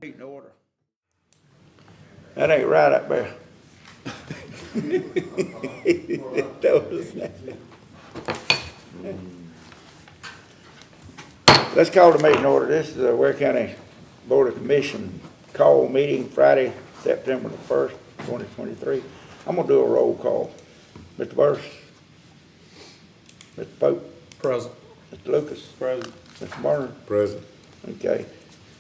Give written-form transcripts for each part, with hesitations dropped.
Meeting order. That ain't right up there. Let's call the meeting order. This is the Ware County Board of Commission call meeting Friday, September the 1st, 2023. I'm gonna do a roll call. Mr. Burris? Mr. Pope? Present. Mr. Lucas? Present. Mr. Barnard? Present. Okay.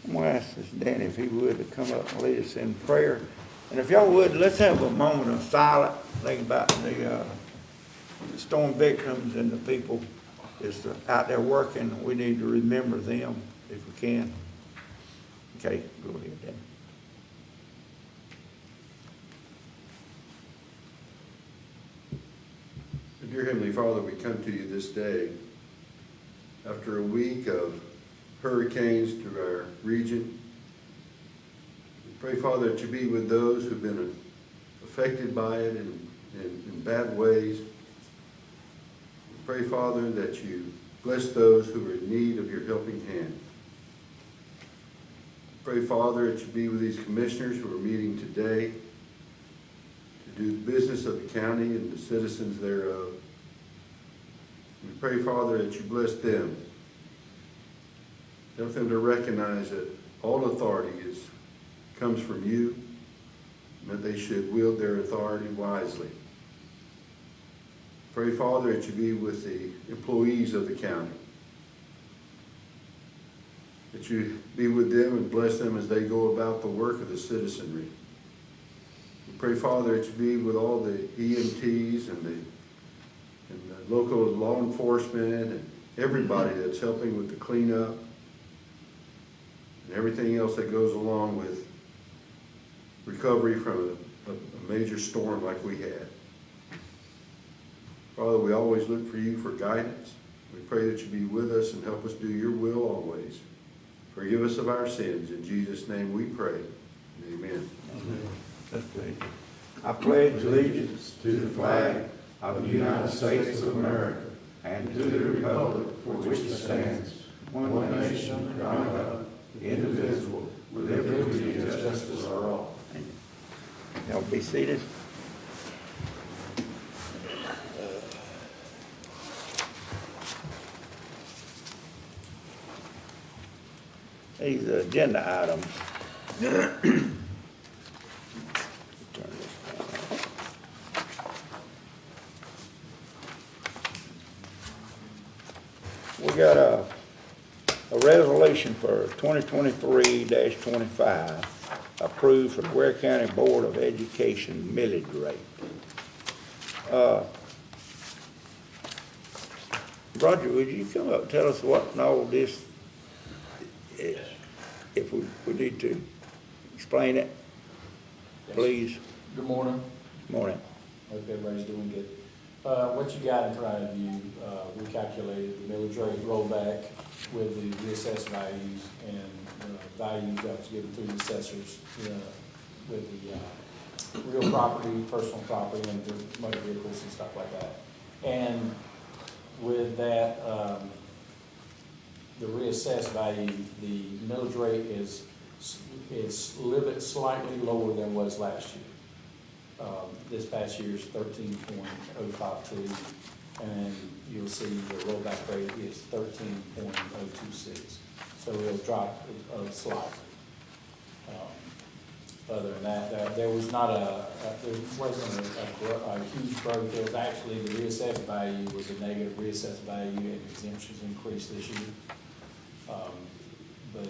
I'm gonna ask this Danny if he would to come up and lead us in prayer. And if y'all would, let's have a moment of silence, think about the storm victims and the people that's out there working. We need to remember them if we can. Okay, go ahead, Danny. Dear Heavenly Father, we come to you this day after a week of hurricanes through our region. We pray, Father, that you be with those who've been affected by it in bad ways. We pray, Father, that you bless those who are in need of your helping hand. We pray, Father, that you be with these commissioners who are meeting today to do the business of the county and the citizens thereof. We pray, Father, that you bless them. Help them to recognize that all authority comes from you, and that they should wield their authority wisely. Pray, Father, that you be with the employees of the county, that you be with them and bless them as they go about the work of the citizenry. We pray, Father, that you be with all the EMTs and the local law enforcement and everybody that's helping with the cleanup and everything else that goes along with recovery from a major storm like we had. Father, we always look for you for guidance. We pray that you be with us and help us do your will always. Forgive us of our sins. In Jesus' name we pray. Amen. Amen. Let's pray. I pledge allegiance to the flag of the United States of America and to the republic for which it stands, one nation, under God, indivisible, with liberty and justice for all. Y'all be seated. These agenda items. We got a resolution for 2023-25 approved for the Ware County Board of Education millage rate. Roger, would you come up and tell us what all this is, if we need to explain it, please? Good morning. Morning. Hope everybody's doing good. What you got in front of you, we calculated the millage rate rollback with the reassessed values and values that was given through the assessors with the real property, personal property, and the motor vehicles and stuff like that. And with that, the reassessed value, the millage rate is a little bit slightly lower than was last year. This past year's 13.052, and you'll see the rollback rate is 13.026. So it'll drop slightly. Other than that, there was not there wasn't a huge growth. There was actually the reassessed value was a negative reassessed value, and exemptions increased this year. But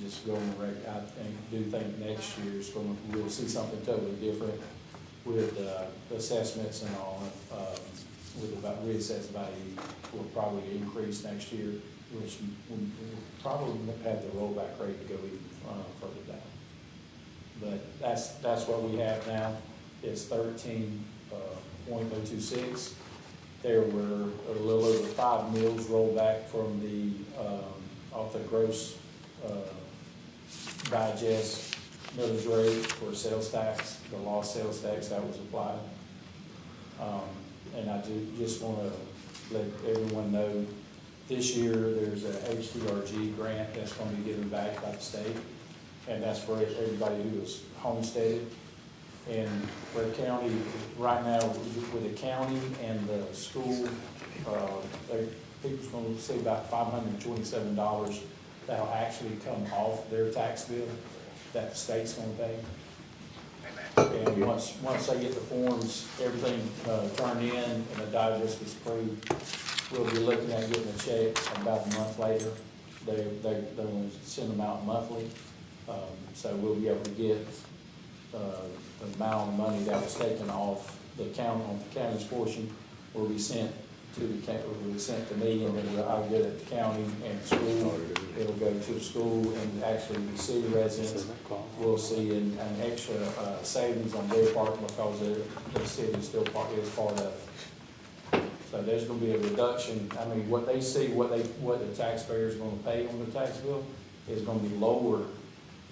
just going right, I do think next year is going to, we'll see something totally different with assessments and all. With the reassessed value will probably increase next year, which will probably have the rollback rate to go even further down. But that's what we have now. It's 13.026. There were a little over 5 mills rolled back from the off the gross digest millage rate for sales tax, the lost sales tax that was applied. And I do just want to let everyone know, this year there's a HTRG grant that's going to be given back by the state. and that's for everybody who is homesteaded. And Ware County, right now, with the county and the school, people's gonna see about $527 that'll actually come off their tax bill that the state's gonna pay. And once they get the forms, everything, turned in and the digest is approved, we'll be looking at getting a check about a month later. They're gonna send them out monthly, so we'll be able to get, the amount of money that was taken off the county, on the county's portion, will be sent to the will be sent to me, and then I'll get it to the county and school. It'll go to the school, and actually the city residents will see an extra, savings on their part because the city is still part of it. So there's gonna be a reduction. I mean, what they see, what the taxpayer's gonna pay on the tax bill is gonna be lower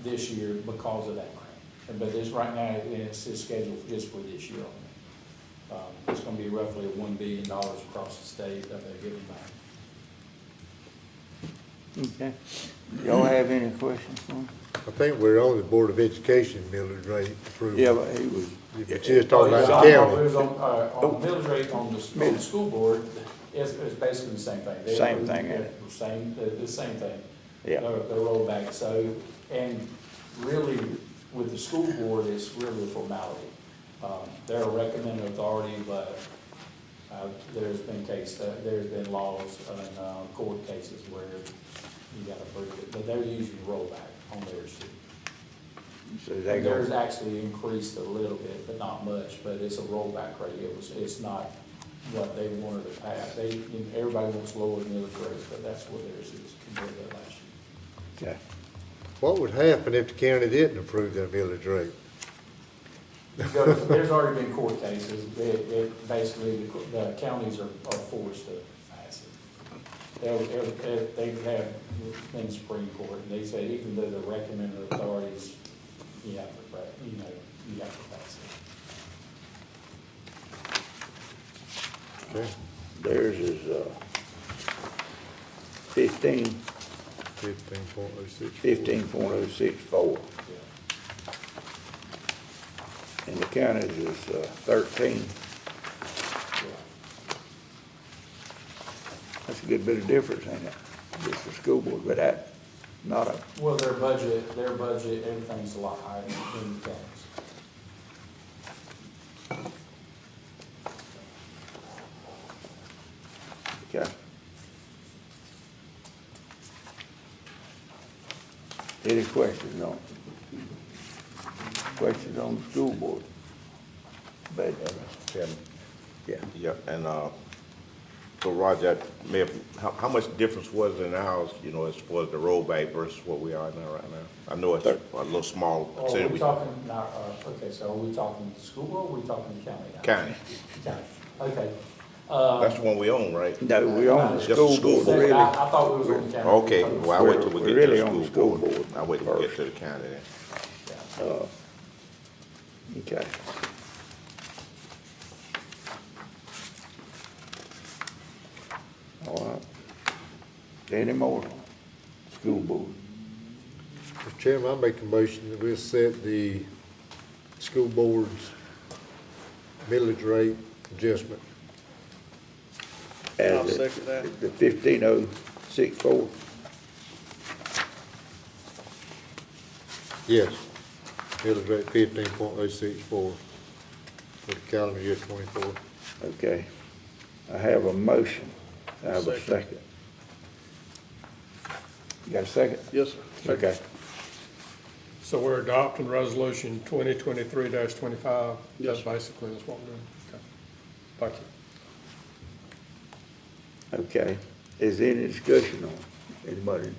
this year because of that grant. But this, right now, it's scheduled just for this year only. It's gonna be roughly $1 billion across the state that they're giving back. Okay. Y'all have any questions for him? I think we're on the Board of Education millage rate approval. Yeah, but he was. But you just talking Oh, about yeah, the I county. was on millage rate on the school board, it's basically the same thing. Same thing, yeah. The same thing. Yeah. They're rolled back, so, and really, with the school board, it's really a formality. They're a recommended authority, but, there's been laws and, court cases where you gotta prove it, but they're usually rollback on theirs too. So they Theirs go, actually increased a little bit, but not much, but it's a rollback rate. It's not what they wanted to pass. Everybody wants lower millage rates, but that's what theirs is compared to last year. okay. What would happen if the county didn't approve that millage rate? There's already been court cases. Basically, the counties are forced to pass it. They've had in Supreme Court, and they say even though the recommended authorities, you have to pass it. Okay, Theirs is, 15.064. 15.06. And the county's is, 13. That's a good bit of difference, ain't it? Just for school board, but that, not a, Well, their budget, everything's a lot higher than the counties. okay. Any questions on? Questions on the school board? But, Chairman. yeah. Yeah, and, so Roger, how much difference was in ours, as far as the rollback versus what we are now right now? I know it's a little small Oh, are percentage. we talking, now, okay, so are we talking the school board, or are we talking the county now? County, County, okay. that's the one we own, right? No, we own the Just the school school board, board. really. I thought we was on the county. Okay, well, I wait till we We're get to really the on the school school board. board I wait till we get first. to the county then. Okay. All right. Any more? School board. Mr. Chairman, I make a motion that we'll set the school board's millage rate adjustment. As I'll it- second that. The 15064. Yes, millage rate 15.064 for the calendar year 24. Okay. I have a motion. I have a second. You got a second? Yes, sir. Okay. So we're adopting resolution 2023-25? Yes. That's basically what we're doing. Okay. Thank you. Okay. Is there any discussion on it? Anybody?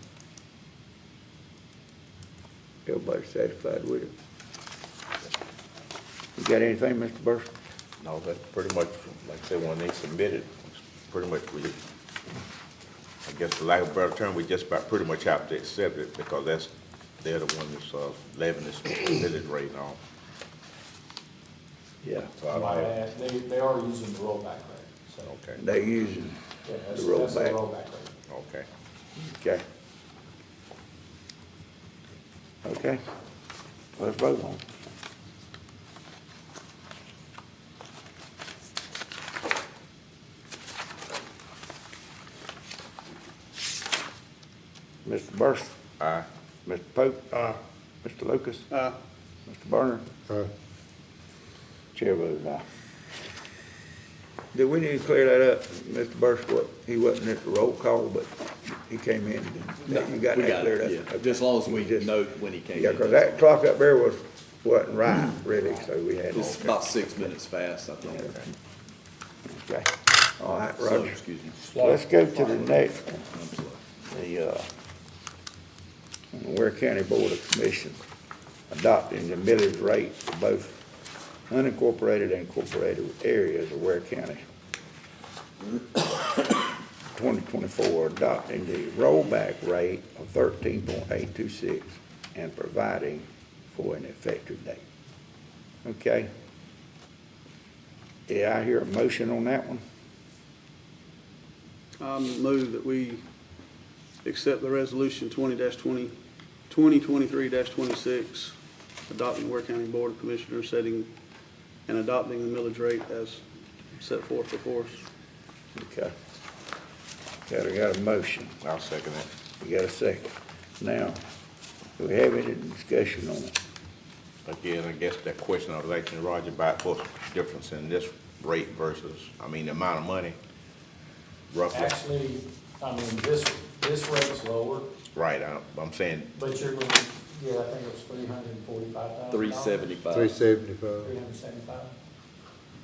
Everybody satisfied with it? You got anything, Mr. Burson? No, that's pretty much, like I said, when they submitted, pretty much I guess for lack of a better term, we just about pretty much have to accept it because they're the one that's, levying this millage rate on. Yeah. So I Might don't have, add, they are using the rollback rate, so, okay, They using, yeah, that's The the rollback. rollback rate. okay. okay. Okay, let's vote on it. Mr. Burson, Aye. Mr. Pope, Aye. Mr. Lucas, Aye. Mr. Burner, Aye. chair votes aye. Do we need to clear that up, Mr. Burson, he wasn't at the roll call, but he came in, you got We that cleared up? yeah. Okay. Just as long as we just- note when he came in. Yeah, 'cause that clock up there wasn't right, really, so we had. It's about 6 minutes fast, I think. Okay, all right, So, Roger. excuse me. Let's go to the next one. I'm slow. The Ware County Board of Commission adopting the millage rate for both unincorporated and incorporated areas of Ware County. 2024, adopting the rollback rate of 13.826 and providing for an effective date. Okay? Yeah, I hear a motion on that one. I move that we accept the resolution 2023-26, adopting Ware County Board of Commissioners setting and adopting the millage rate as set forth before us. Okay. Got a motion. I'll second that. We got a second. Now, do we have any discussion on it? Again, I guess that question I was asking Roger about what's the difference in this rate versus, I mean, the amount of money roughly. Actually, I mean, this rate's lower, Right, I'm saying, but you're gonna, yeah, I think it was $345,000. 375. 375. 375,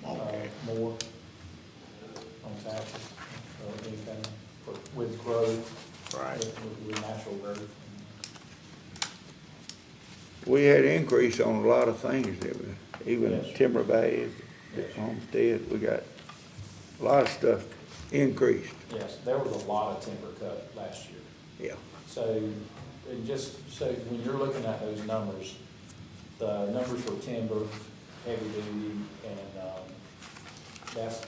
okay, more on taxes, or anything, with growth, right. with natural growth. We had increase on a lot of things, didn't we? Even Yes. timber bags, homestead, we got a lot of stuff increased, Yes, there was a lot of timber cut last year. yeah. So, and just so when you're looking at those numbers, the numbers for timber, heavy duty, and,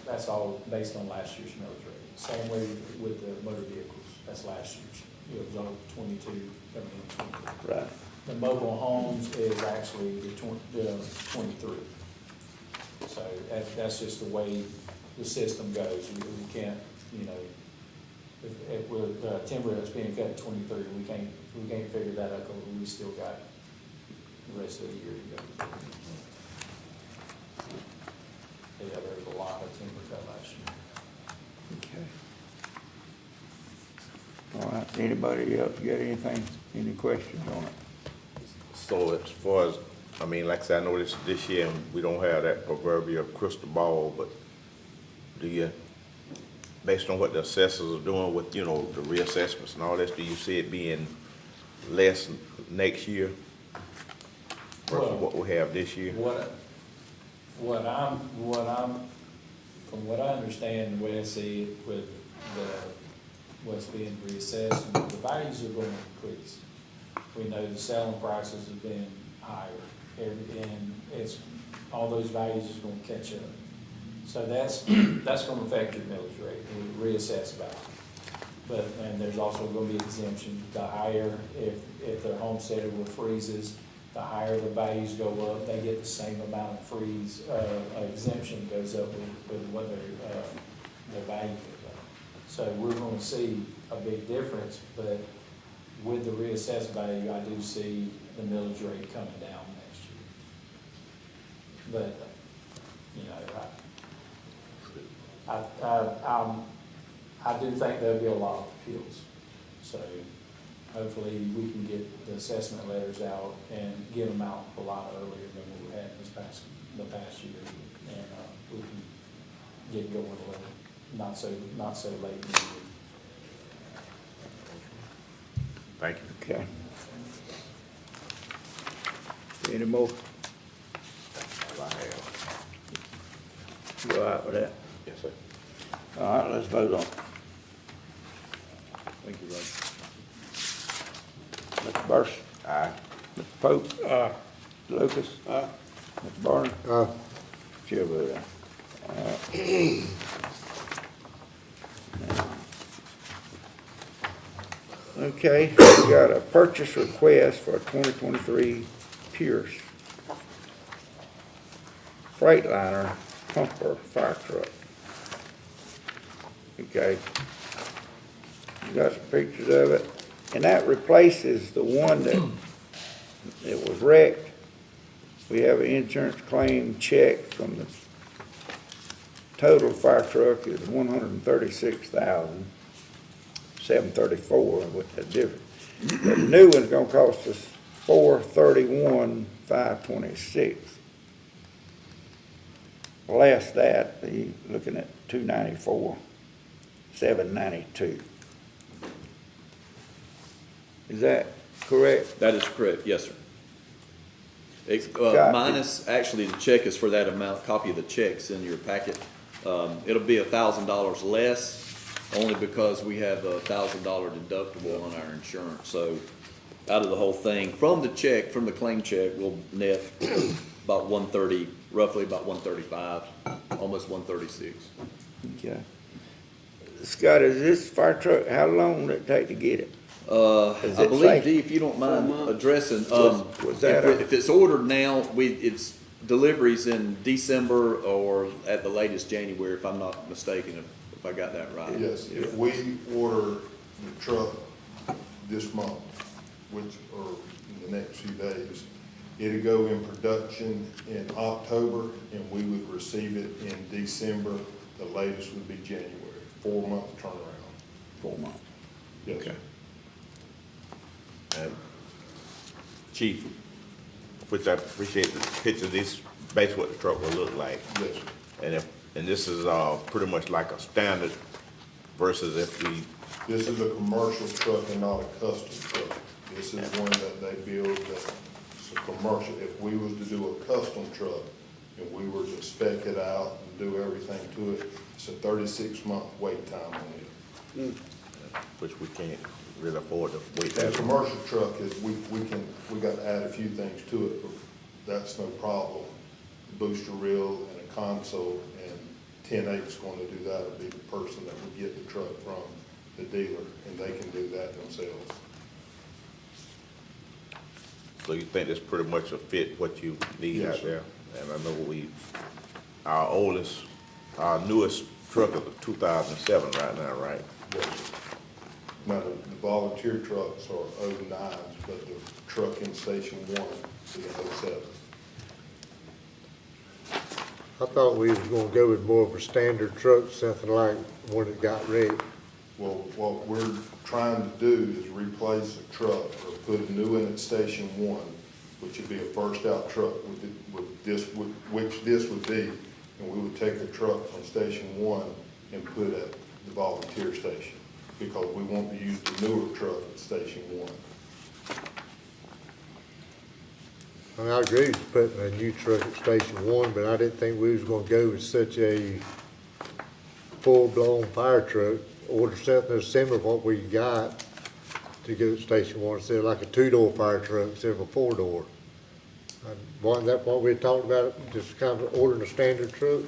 that's all based on last year's millage rate. Same way with the motor vehicles, that's last year's. It was all 22, coming in 23. Right. The mobile homes is actually the 23. So that's just the way the system goes. We can't, you know, if with timber that's being cut at 23, we can't figure that out because we still got the rest of the year to go. Yeah, there was a lot of timber cut last year. Okay. All right, anybody else got anything, any questions on it? So as far as, I mean, like I said, I know this year, we don't have that proverbial crystal ball, but do you, based on what the assessors are doing with, you know, the reassessments and all this, do you see it being less next year versus Well, what we have this year? From what I understand, the way I see it with what's being reassessed, the values are going to increase. We know the selling prices have been higher, and all those values is going to catch up. So that's going to affect your millage rate, the reassessed value. But, and there's also going to be exemptions. The higher, if their homesteaded with freezes, the higher the values go up, they get the same amount of freeze, exemption goes up with what their value goes up. So we're going to see a big difference, but with the reassessed value, I do see the millage rate coming down next year. But, you know, I do think there'll be a lot of appeals. So hopefully we can get the assessment letters out and get them out a lot earlier than what we had the past year. And we can get going a little, not so late in the year. Thank you. Okay. Any more? I have. Go out with that. Yes, sir. All right, let's vote on it. Thank you, Roger. Mr. Burson, Aye. Mr. Pope, Aye. Mr. Lucas, Mr. Barner, Aye. chair votes aye. All right. Okay, we got a purchase request for a 2023 Pierce Freightliner pumper fire truck. Okay. You got some pictures of it, and that replaces the one that it was wrecked. We have an insurance claim check from the total fire truck is $136,734 with the difference. The new one's gonna cost us $431,526. Less that, you're looking at $294,792. Is that correct? That is correct, yes, sir. Copy. Minus, actually, the check is for that amount, copy of the check's in your packet. It'll be $1,000 less, only because we have a $1,000 deductible on our insurance. So out of the whole thing, from the check, from the claim check, we'll net about 130, roughly about 135, almost 136. Okay. Scott, is this fire truck, how long did it take to get it? Is I it believe, safe? Dee, if you don't mind addressing, Was that if it's ordered now, it's deliveries in December or at the latest January, if I'm not mistaken, if I got that right. Yes, if we order the truck this month, which, or in the next few days, it'll go in production in October, and we would receive it in December. The latest would be January, 4-month turnaround. 4 months. Yes, sir. Chief, which I appreciate the picture, this basically what the truck will look like. Yes, sir. And this is, pretty much like a standard versus if we, This is a commercial truck and not a custom truck. This is one that they build that's a commercial. If we was to do a custom truck and we were to spec it out and do everything to it, it's a 36-month wait time on it. which we can't really afford to wait A that long. commercial truck is, we got to add a few things to it, but that's no problem. Booster reel and a console, and 10/8's going to do that, would be the person that would get the truck from the dealer, and they can do that themselves. So you think this pretty much will fit what you need Yes, out sir. there? And I know our newest truck is a 2007 right now, right? Yes, sir. Now, the volunteer trucks are 09s, but the truck in Station 1 is a 07. I thought we was gonna go with more of a standard truck, something like one that got wrecked. Well, what we're trying to do is replace a truck or put a new in at Station 1, which would be a first out truck which this would be. And we would take a truck from Station 1 and put it at the volunteer station, because we want to use the newer truck at Station 1. I mean, I agree with putting a new truck at Station 1, but I didn't think we was gonna go with such a full-blown fire truck. Order something that's similar to what we got to go to Station 1, instead of like a 2-door fire truck, instead of a 4-door. Wasn't that what we talked about, just kind of ordering a standard truck?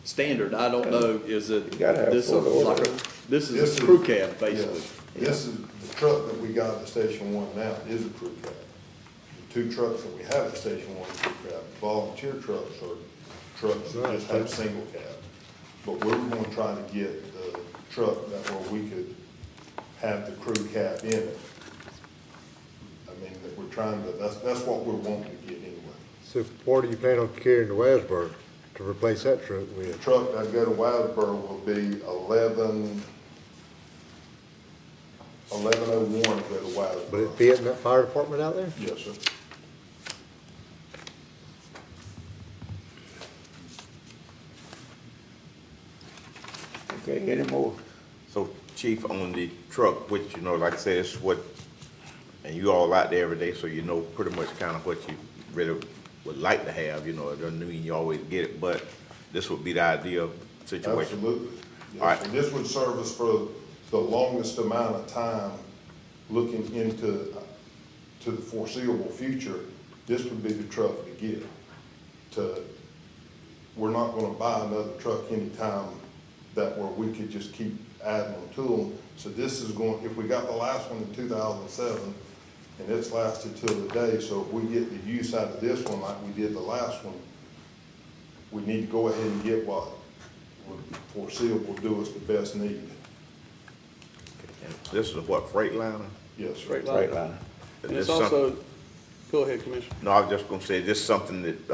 Standard, I don't know, is it, You gotta have this is full like order. this is a crew cab, basically. Yes. This is, the truck that we got at Station 1 now is a crew cab. The 2 trucks that we have at Station 1 are crew cab. Volunteer trucks are trucks that just have single cab. But we were gonna try to get the truck that where we could have the crew cab in it. I mean, that we're trying to, that's what we're wanting to get anyway. So what do you plan on carrying to Wasburg to replace that truck The with? truck that go to Wildeboro will be 1101 to go to Wildeboro. Would it fit in that fire department out there? Yes, sir. Okay, any more? So Chief, on the truck, which, like I said, it's what, and you all out there every day, so you know pretty much kind of what you really would like to have, it doesn't mean you always get it, but this would be the ideal situation. Absolutely. All right. Yes, and this would serve us for the longest amount of time, looking into to the foreseeable future. This would be the truck to get. We're not gonna buy another truck anytime that where we could just keep adding them to them. So this is going, if we got the last one in 2007, and it's lasted till today, so if we get the use out of this one like we did the last one, we need to go ahead and get what would foreseeable do us the best need. And this is what, Freightliner? Yes, sir. Freightliner. And Is it's this some- also, go ahead, Commissioner. No, I was just gonna say, this is something that,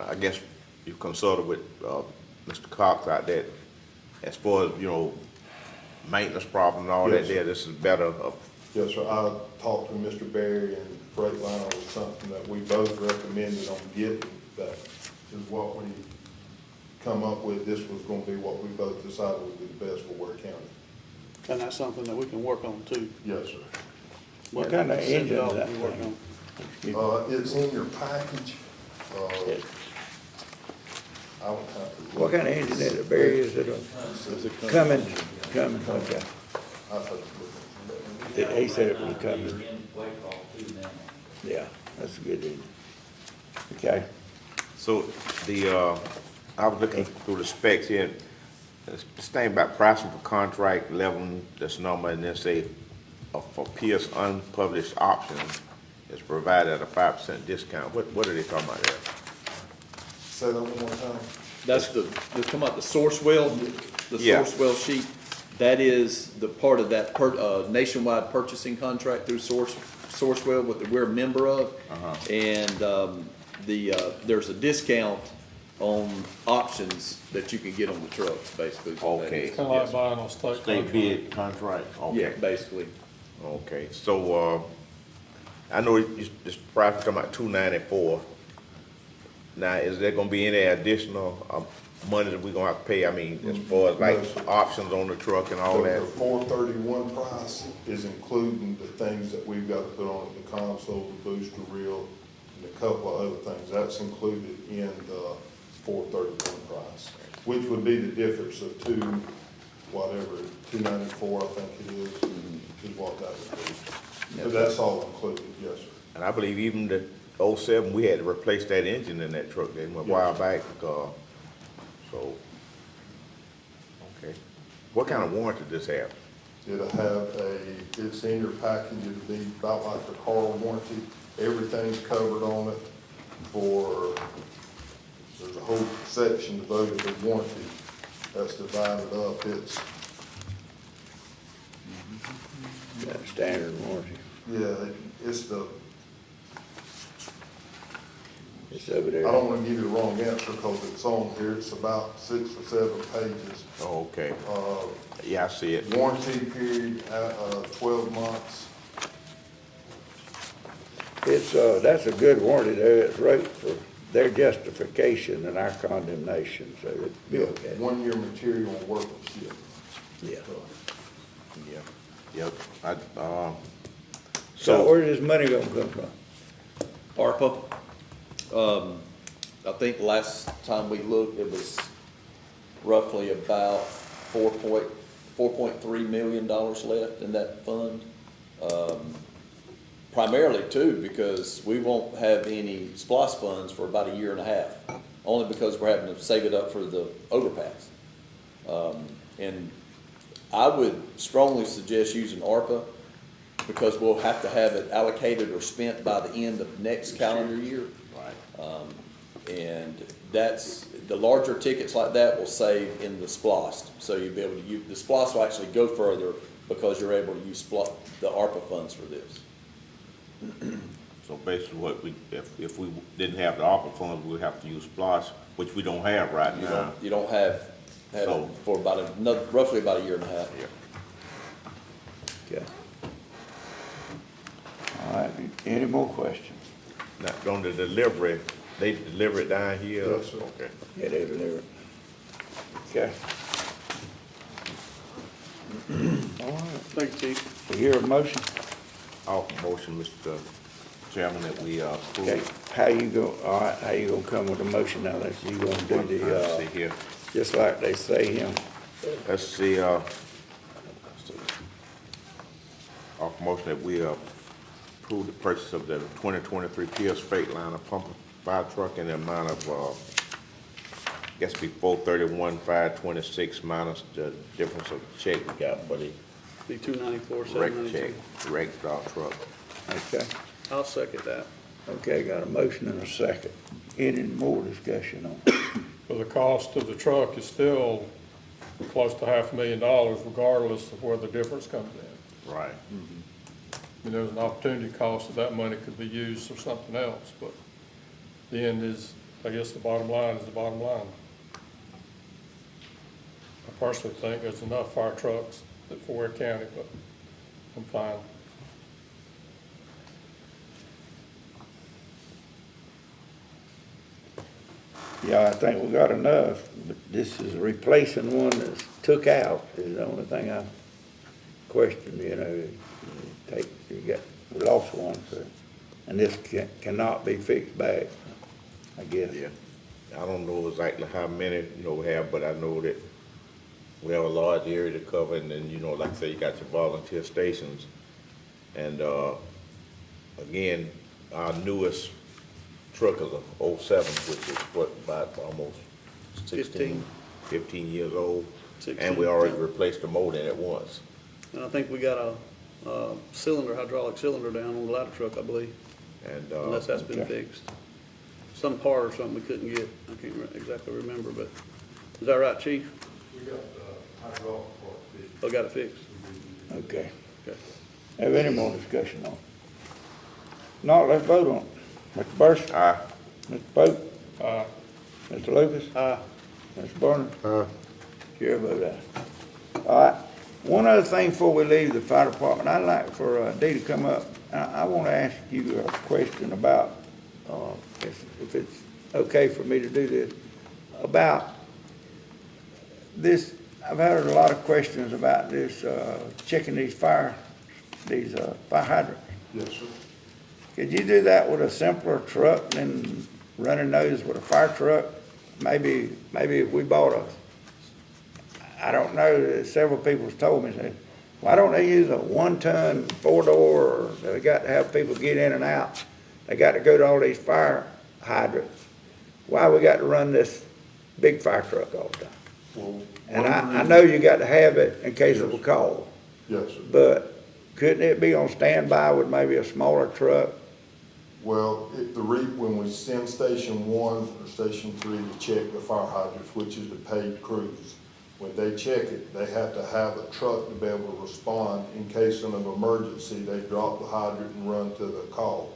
I guess you consulted with, Mr. Cox out there, as far as, you know, maintenance problem and all that Yes, sir. there, this is better, Yes, sir. I talked to Mr. Berry, and Freightliner was something that we both recommended on getting. That is what we come up with. This was gonna be what we both decided would be the best for Ware County. And that's something that we can work on too. Yes, sir. What kind of $70 engine is that we work thing? on. It's in your package. It- I would have to. What kind of engine is it, Barry? Is it a Cummins? Cummins, okay. I have to look. He said it was a Cummins. Yeah, that's a good engine. Okay. so I was looking through the specs here, this thing about pricing for contract level, this number, and then say, for Pierce unpublished options, is provided at a 5% discount. What are they talking about there? Say that one more time. That's they're talking about the source well, the Yeah. source well sheet. That is the part of that nationwide purchasing contract through Sourcewell, what we're a member of. And, there's a discount on options that you can get on the trucks, basically. is what that Okay. is. Kind of like buying on state State contract. bid contract, Yeah, okay. basically. Okay, so, I know this price is talking about $294. Now, is there gonna be any additional, money that we gonna have to pay? I mean, as far as like No, sir. options on the truck and all that? The 431 price is including the things that we've got to put on it, the console, the booster reel, and a couple of other things. That's included in the 431 price, which would be the difference of whatever, 294, I think it is what that would be. But that's all included, yes, sir. And I believe even the '07, we had to replace that engine in that truck, didn't we, a while back, so, okay. What kind of warranty does this have? It'll have it's in your package, it'll be about like the car warranty. Everything's covered on it there's a whole section devoted to warranty that's divided up. Got standard warranty. It's It's over there. I don't want to give you the wrong answer because it's on here. It's about 6 or 7 pages. Oh, okay, yeah, I see it. Warranty period, 12 months. That's a good warranty there. It's right for their justification and our condemnation, so it'd be okay. 1-year material workmanship. Yeah. Yep, So where does money gonna come from? ARPA, I think last time we looked, it was roughly about $4.3 million left in that fund. Primarily too, because we won't have any SPOS funds for about 1.5 years, only because we're having to save it up for the overpass. And I would strongly suggest using ARPA, because we'll have to have it allocated or spent by the end of next calendar year. right, And that's, the larger tickets like that will save in the SPOS. So you'll be able to use, the SPOS will actually go further because you're able to use the ARPA funds for this. so basically if we didn't have the ARPA funds, we'd have to use SPOS, which we don't have right now. You don't have it So- for roughly about 1.5 years. Yeah. Okay. All right, any more questions? Now, on the delivery, they deliver it down here? Yes, sir. Okay. Yeah, they deliver it. Okay. All right, Thank you, Chief. we hear a motion? Off motion, Mr. Chairman, that we approve. Okay, how you gonna come with a motion now? Let's, you gonna do Let's see the, here. just like they say here? Let's see, off motion that we approve the purchase of the 2023 Pierce Freightliner pumper fire truck in the amount of, guess be 431, 526 minus the difference of the check we got for the Be 294, wreck 792. check, wreck truck. Okay, I'll second that. okay, got a motion and a second. Any more discussion on it? Well, the cost of the truck is still close to $500,000 regardless of where the difference comes in. Right. I mean, there's an opportunity cost that money could be used for something else, but the end is, I guess the bottom line is the bottom line. I personally think there's enough fire trucks for Ware County, but I'm fine. Yeah, I think we got enough, but this is replacing one that's took out is the only thing I question, you know. We lost one, so, and this cannot be fixed back, I guess. Yeah. I don't know exactly how many, we have, but I know that we have a large area to cover, and then, like I say, you got your volunteer stations. And, again, our newest truck is a 07, which is what, about almost 15 years old. 16, And we already yeah. replaced the motor in it once. And I think we got a hydraulic cylinder down on the ladder truck, I believe, And, unless that's been okay. fixed. Some part or something we couldn't get, I can't exactly remember, but, is that right, chief? We got hydraulic part fixed. Oh, got it fixed? Okay. Okay. Have any more discussion on it? No, let's vote on it. Mr. Burson? Aye. Mr. Pope? Mr. Lucas? Aye. Mr. Barner? Chair vote aye. All right, one other thing before we leave the fire department, I'd like for Dee to come up. I want to ask you a question about, if it's okay for me to do this, about this. I've heard a lot of questions about this, checking these fire hydrants. Yes, sir. Could you do that with a simpler truck than running those with a fire truck? Maybe if we bought I don't know, several people's told me, said, why don't they use a 1-ton 4-door, or they got to have people get in and out? They got to go to all these fire hydrants. Why we got to run this big fire truck all the time? Well, And one of the I reasons- know you got to have it in case of a Yes. call, Yes, sir. but couldn't it be on standby with maybe a smaller truck? Well, when we send Station 1 or Station 3 to check the fire hydrants, which is the paid crews, when they check it, they have to have a truck to be able to respond in case of an emergency. They drop the hydrant and run to the call.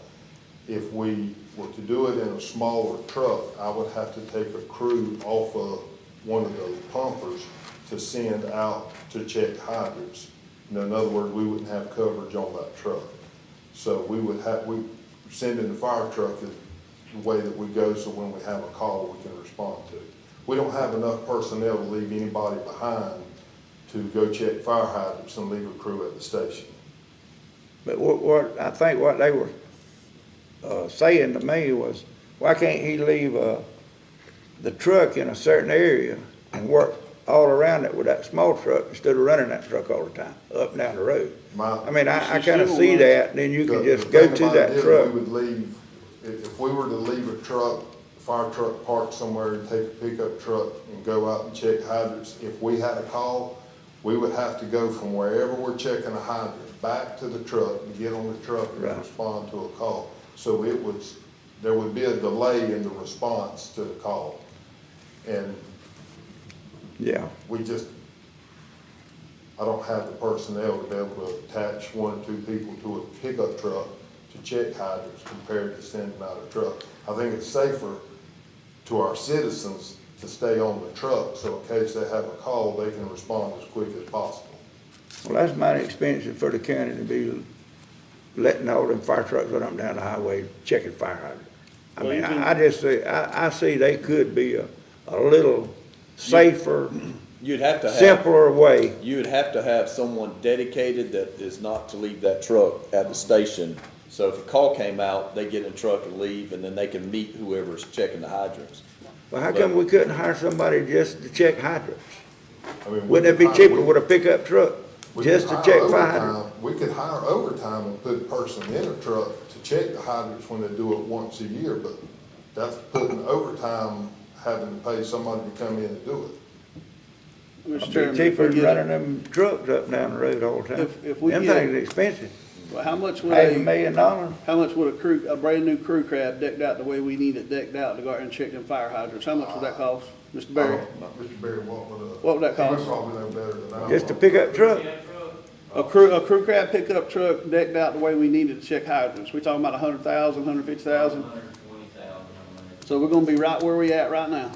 If we were to do it in a smaller truck, I would have to take a crew off of one of those pumpers to send out to check hydrants. In other words, we wouldn't have coverage on that truck. So sending the fire truck is the way that we go, so when we have a call, we can respond to it. We don't have enough personnel to leave anybody behind to go check fire hydrants and leave a crew at the station. But I think what they were saying to me was, why can't he leave the truck in a certain area and work all around it with that small truck instead of running that truck all the time, up and down the road? I mean, I kind of see that, and then you can just go to that truck. We would leave, if we were to leave a truck, fire truck parked somewhere and take a pickup truck and go out and check hydrants, if we had a call, we would have to go from wherever we're checking a hydrant back to the truck and get on the truck and Right. respond to a call. So there would be a delay in the response to the call. And Yeah, I don't have the personnel to be able to attach 1 or 2 people to a pickup truck to check hydrants compared to sending out a truck. I think it's safer to our citizens to stay on the truck, so in case they have a call, they can respond as quick as possible. well, that's mighty expensive for the county to be letting all them fire trucks run up and down the highway checking fire hydrants. I Well, mean, you can- I just see, I see they could be a little safer, You'd have to have, simpler way. you would have to have someone dedicated that is not to leave that truck at the station. So if a call came out, they get in the truck and leave, and then they can meet whoever's checking the hydrants. Well, how come we couldn't hire somebody just to check hydrants? I mean, Wouldn't it be cheaper with a pickup truck, we just could to hire check fire overtime. hydrants? We could hire overtime and put a person in a truck to check the hydrants when they do it once a year, but that's putting overtime having to pay somebody to come in and do it. Mr. It'd Chairman, be if cheaper we than get, running them trucks up and down the road all the time. If we Them get- things are expensive, well, how much would $500,000. how much would a brand new crew cab decked out the way we need it decked out to go out and check them fire hydrants? How much would that cost, Mr. Barry? Mr. Barry, what What would that He cost? would probably know better than I. Just a pickup truck. A crew cab pickup truck decked out the way we need it to check hydrants. We talking about 100,000, 150,000? So we're gonna be right where we at right now.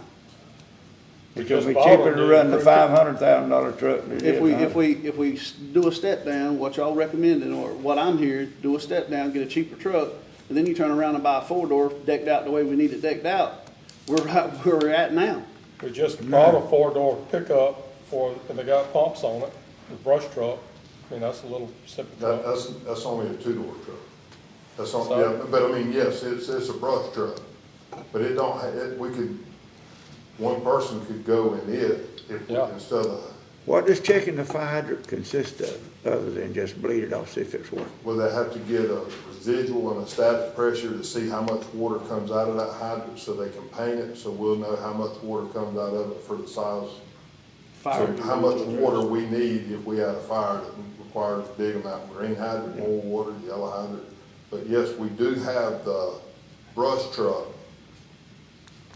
It's gonna be Just cheaper borrow to a run the new $500,000 truck than it If is we, a if we, if we do a step down, what y'all recommending, or what I'm hearing, do a step down, get a cheaper truck, and then you turn around and buy a four-door decked out the way we need it decked out, we're right where we're at now. We just bought a four-door pickup and they got pumps on it, the brush truck. I mean, that's a little simple truck. That's only a two-door truck. That's on, So- yeah, but I mean, yes, it's a brush truck, but it don't, one person could go in it if we, Yeah. instead of, What does checking the fire hydrant consist of, other than just bleed it off, see if it's working? well, they have to get a residual and a static pressure to see how much water comes out of that hydrant so they can paint it, so we'll know how much water comes out of it for the size. Fire. So how much water we need if we had a fire that requires digging out green hydrant, more water, yellow hydrant. But yes, we do have the brush truck.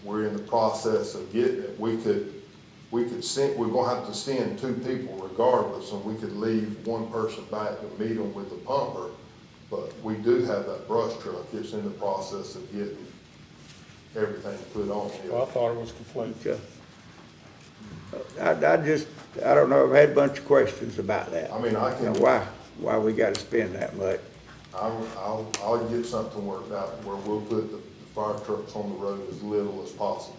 We're in the process of getting it. We could send, we're gonna have to send two people regardless, and we could leave one person back to meet them with the pumper. But we do have that brush truck. It's in the process of getting everything put on Well, I it. thought it was complete. Okay. I don't know, I've had a bunch of questions about that. I mean, I You know, can, why we gotta spend that much? I'll get something worked out where we'll put the fire trucks on the road as little as possible.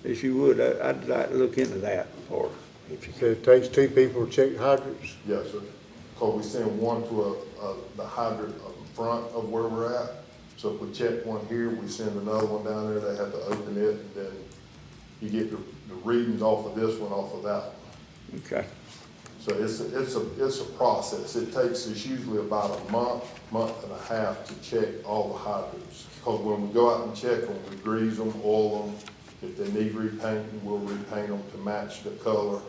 If you would, I'd like to look into that, or if you So could. it takes two people to check hydrants? Yes, sir. Cause we send one to the hydrant up in front of where we're at. So if we check one here, we send another one down there, they have to open it, and then you get the readings off of this one, off of that one. Okay, So it's a process. It's usually about a month and a half to check all the hydrants. Cause when we go out and check them, we grease them, oil them. If they need repainting, we'll repaint them to match the color,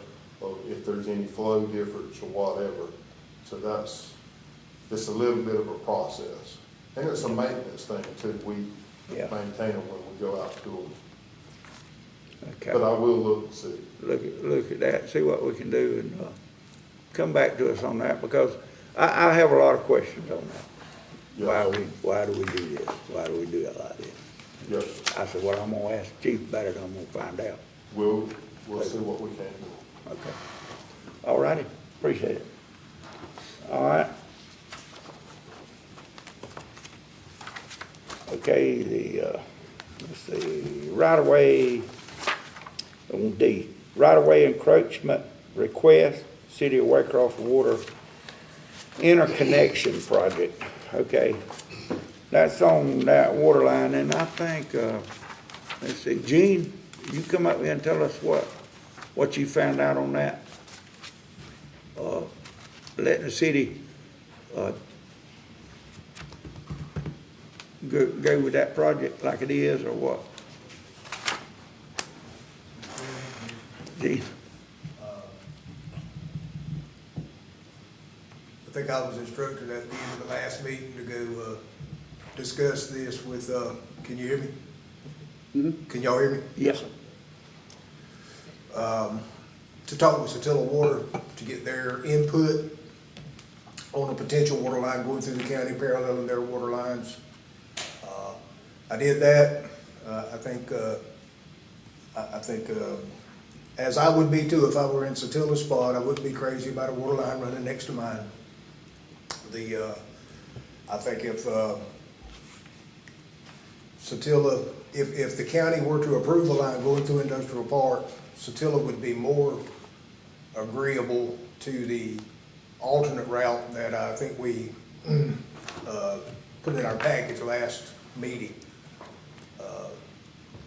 or if there's any flow difference or whatever. So it's a little bit of a process. And it's a maintenance thing too. We Yeah. maintain them when we go out to them. okay. But I will look and see. Look at that, see what we can do, and, come back to us on that, because I have a lot of questions on that. Why do we do this? Why do we do it like this? Yes, sir. I said, well, I'm gonna ask the chief about it, I'm gonna find out. We'll see what we can do. Okay. All righty, appreciate it. All right. Okay, let's see, right-of-way, on D, right-of-way encroachment request, City of Waycross Water Interconnection Project, okay. That's on that water line, and I think, let's see, Gene, you come up here and tell us what you found out on that? Letting the city, go with that project like it is, or what? Gene? I think I was instructed at the end of the last meeting to go, discuss this with, can you hear me? Can y'all hear me? Yes, sir. To talk with Satilla Water to get their input on a potential water line going through the county paralleling their water lines. I did that. I think, as I would be too, if I were in Satilla's spot, I wouldn't be crazy about a water line running next to mine. I think if, Satilla, if the county were to approve a line going through Industrial Park, Satilla would be more agreeable to the alternate route that I think we, put in our package last meeting.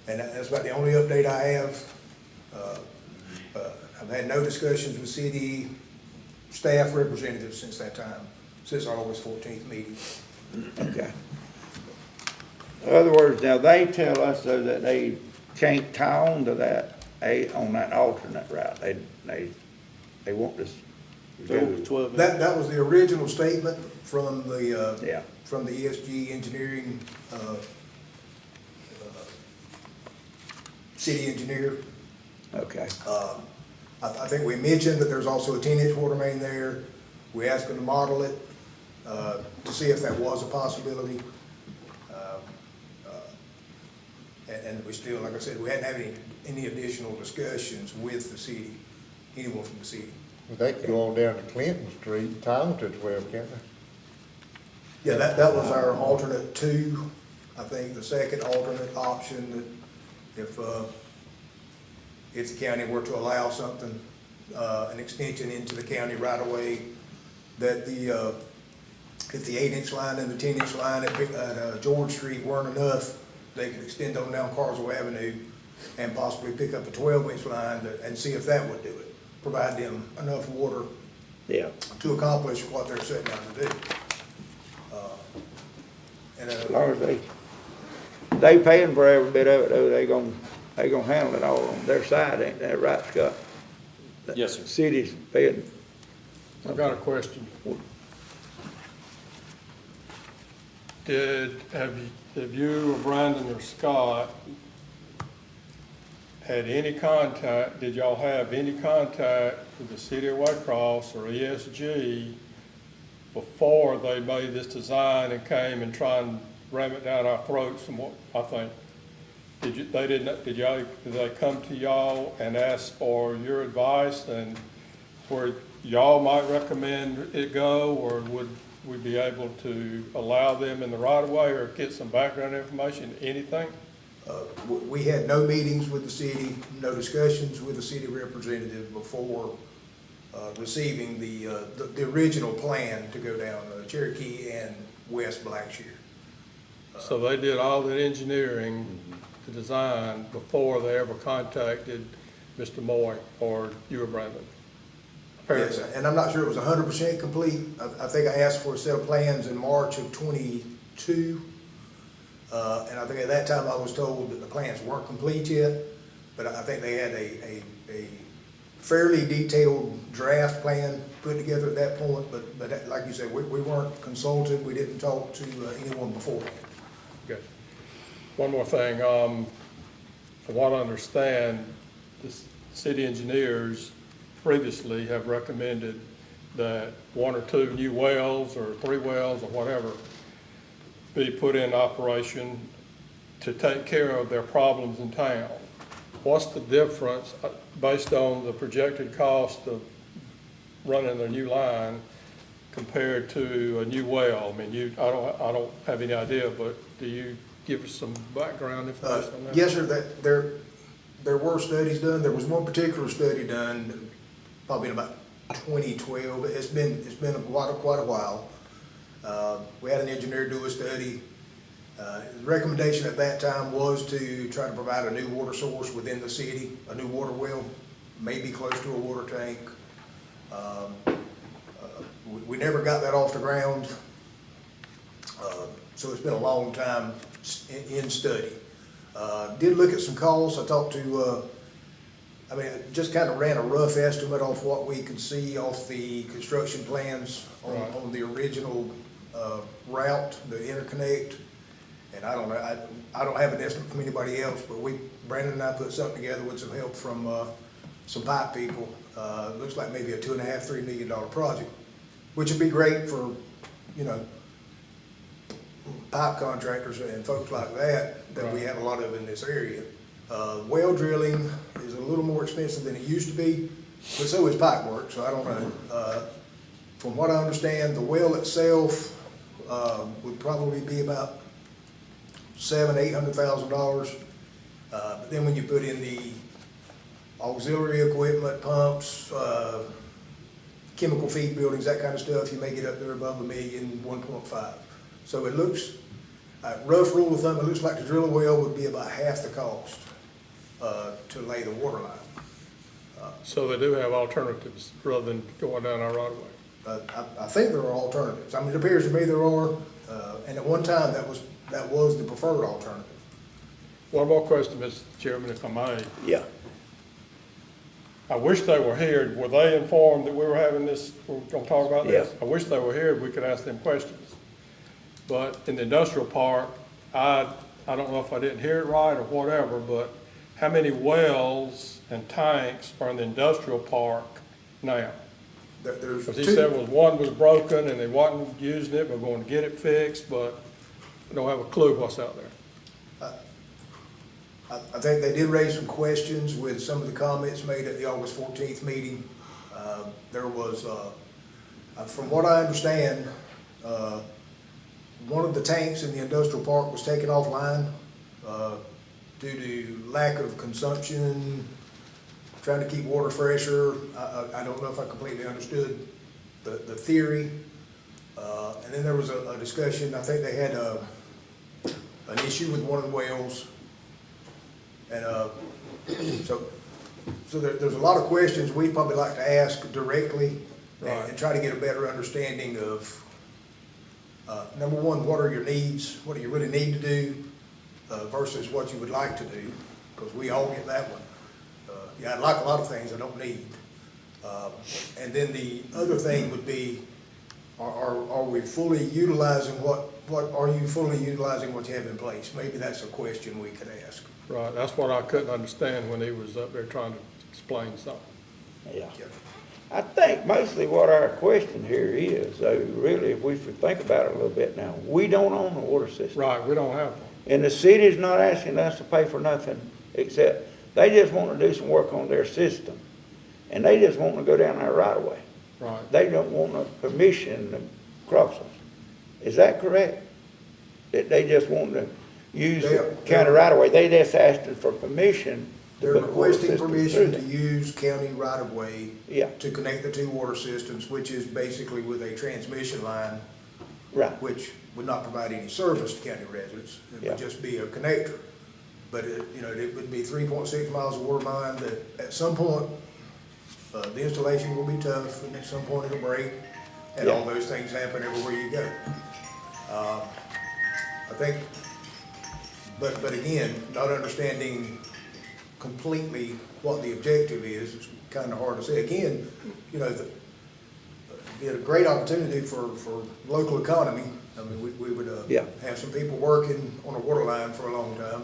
And that's about the only update I have. I've had no discussions with city staff representatives since that time, since our August 14th meeting. Okay. In other words, now they tell us though that they can't tie on to that, on that alternate route. They want this. Over 12 inch. That was the original statement from the, Yeah. from the ESG engineering, city engineer. Okay. I think we mentioned that there's also a 10-inch water main there. We asked them to model it, to see if that was a possibility. And we still, like I said, we hadn't had any additional discussions with the city, anyone from the city. They could go on down to Clinton Street and tie them to 12, can't they? Yeah, that was our alternate two, I think, the second alternate option, that if the county were to allow something, an extension into the county right away, that if the 8-inch line and the 10-inch line at George Street weren't enough, they could extend on down Carswell Avenue and possibly pick up a 12-inch line and see if that would do it, provide them enough water Yeah. to accomplish what they're setting out to do. As long as they paying for every bit of it, though, they gonna handle it all on their side, ain't that right, Scott? Yes, sir. City's paying. I've got a question. Have you or Brandon or Scott had any contact, did y'all have any contact with the city of Waycross or ESG before they made this design and came and tried and ram it down our throats from what I think? Did they come to y'all and ask for your advice and where y'all might recommend it go, or would we be able to allow them in the right of way or get some background information, anything? We had no meetings with the city, no discussions with the city representative before receiving the original plan to go down Cherokee and West Blackshear. So they did all the engineering, the design, before they ever contacted Mr. Moy or you or Brandon? Yes, and I'm not sure it was 100% complete. I think I asked for a set of plans in March of '22. And I think at that time I was told that the plans weren't complete yet, but I think they had a fairly detailed draft plan put together at that point. But like you said, we weren't consulted. We didn't talk to anyone beforehand. Good. One more thing, from what I understand, the city engineers previously have recommended that 1 or 2 new wells or 3 wells or whatever be put in operation to take care of their problems in town. What's the difference based on the projected cost of running their new line compared to a new well? I mean, I don't have any idea, but do you give us some background information on that? Yes, sir. There were studies done. There was one particular study done probably in about 2012. It's been quite a while. We had an engineer do a study. The recommendation at that time was to try to provide a new water source within the city, a new water well, maybe close to a water tank. We never got that off the ground, so it's been a long time in study. Did look at some costs. I talked to, I just kind of ran a rough estimate off what we could see off the construction plans on the original route, the interconnect. And I don't know, I don't have an estimate from anybody else, but Brandon and I put something together with some help from some pipe people. Looks like maybe a $2.5 to $3 million project, which would be great for, pipe contractors and folks like that we have a lot of in this area. Well drilling is a little more expensive than it used to be, but so is pipe work, so I don't know. From what I understand, the well itself would probably be about $700,000 to $800,000. But then when you put in the auxiliary equipment, pumps, chemical feed buildings, that kind of stuff, you may get up there above $1 million, 1.5. So it looks, rough rule of thumb, it looks like to drill a well would be about half the cost to lay the water line. So they do have alternatives rather than going down our right of way? I think there are alternatives. I mean, it appears to me there are, and at one time that was the preferred alternative. One more question, Mr. Chairman, if I may. Yeah. I wish they were here. Were they informed that we were having this, we're gonna talk about this? I wish they were here, we could ask them questions. But in the industrial park, I don't know if I didn't hear it right or whatever, but how many wells and tanks are in the industrial park now? There's Because he two. said one was broken and they wasn't using it, but going to get it fixed, but we don't have a clue what's out there. I think they did raise some questions with some of the comments made at the August 14th meeting. There was, from what I understand, one of the tanks in the industrial park was taken offline due to lack of consumption, trying to keep water fresher. I don't know if I completely understood the theory. And then there was a discussion, I think they had an issue with one of the wells. And so there's a lot of questions we'd probably like to ask directly and try to get a better understanding of, number one, what are your needs? What do you really need to do versus what you would like to do? Because we all get that one. Yeah, I'd like a lot of things I don't need. And then the other thing would be, are we fully utilizing what are you fully utilizing what you have in place? Maybe that's a question we could ask. Right, that's what I couldn't understand when he was up there trying to explain something. Yeah. I think mostly what our question here is, though, really, if we think about it a little bit now, we don't own the water system. Right, we don't have one. And the city's not asking us to pay for nothing, except they just want to do some work on their system. And they just want to go down there right away. Right. They don't want no permission to cross us. Is that correct? That they just want to use the county right away? They just asking for permission. They're requesting permission to use county right-of-way Yeah. to connect the two water systems, which is basically with a transmission line, Right. which would not provide any service to county residents. It Yeah. would just be a connector. But it would be 3.6 miles of water line that at some point, the installation will be tough, and at some point it'll break, and all those things happen everywhere you go. I think, but again, not understanding completely what the objective is, it's kind of hard to say. Again, it'd be a great opportunity for local economy. I mean, we would have some people working on a water line for a long time.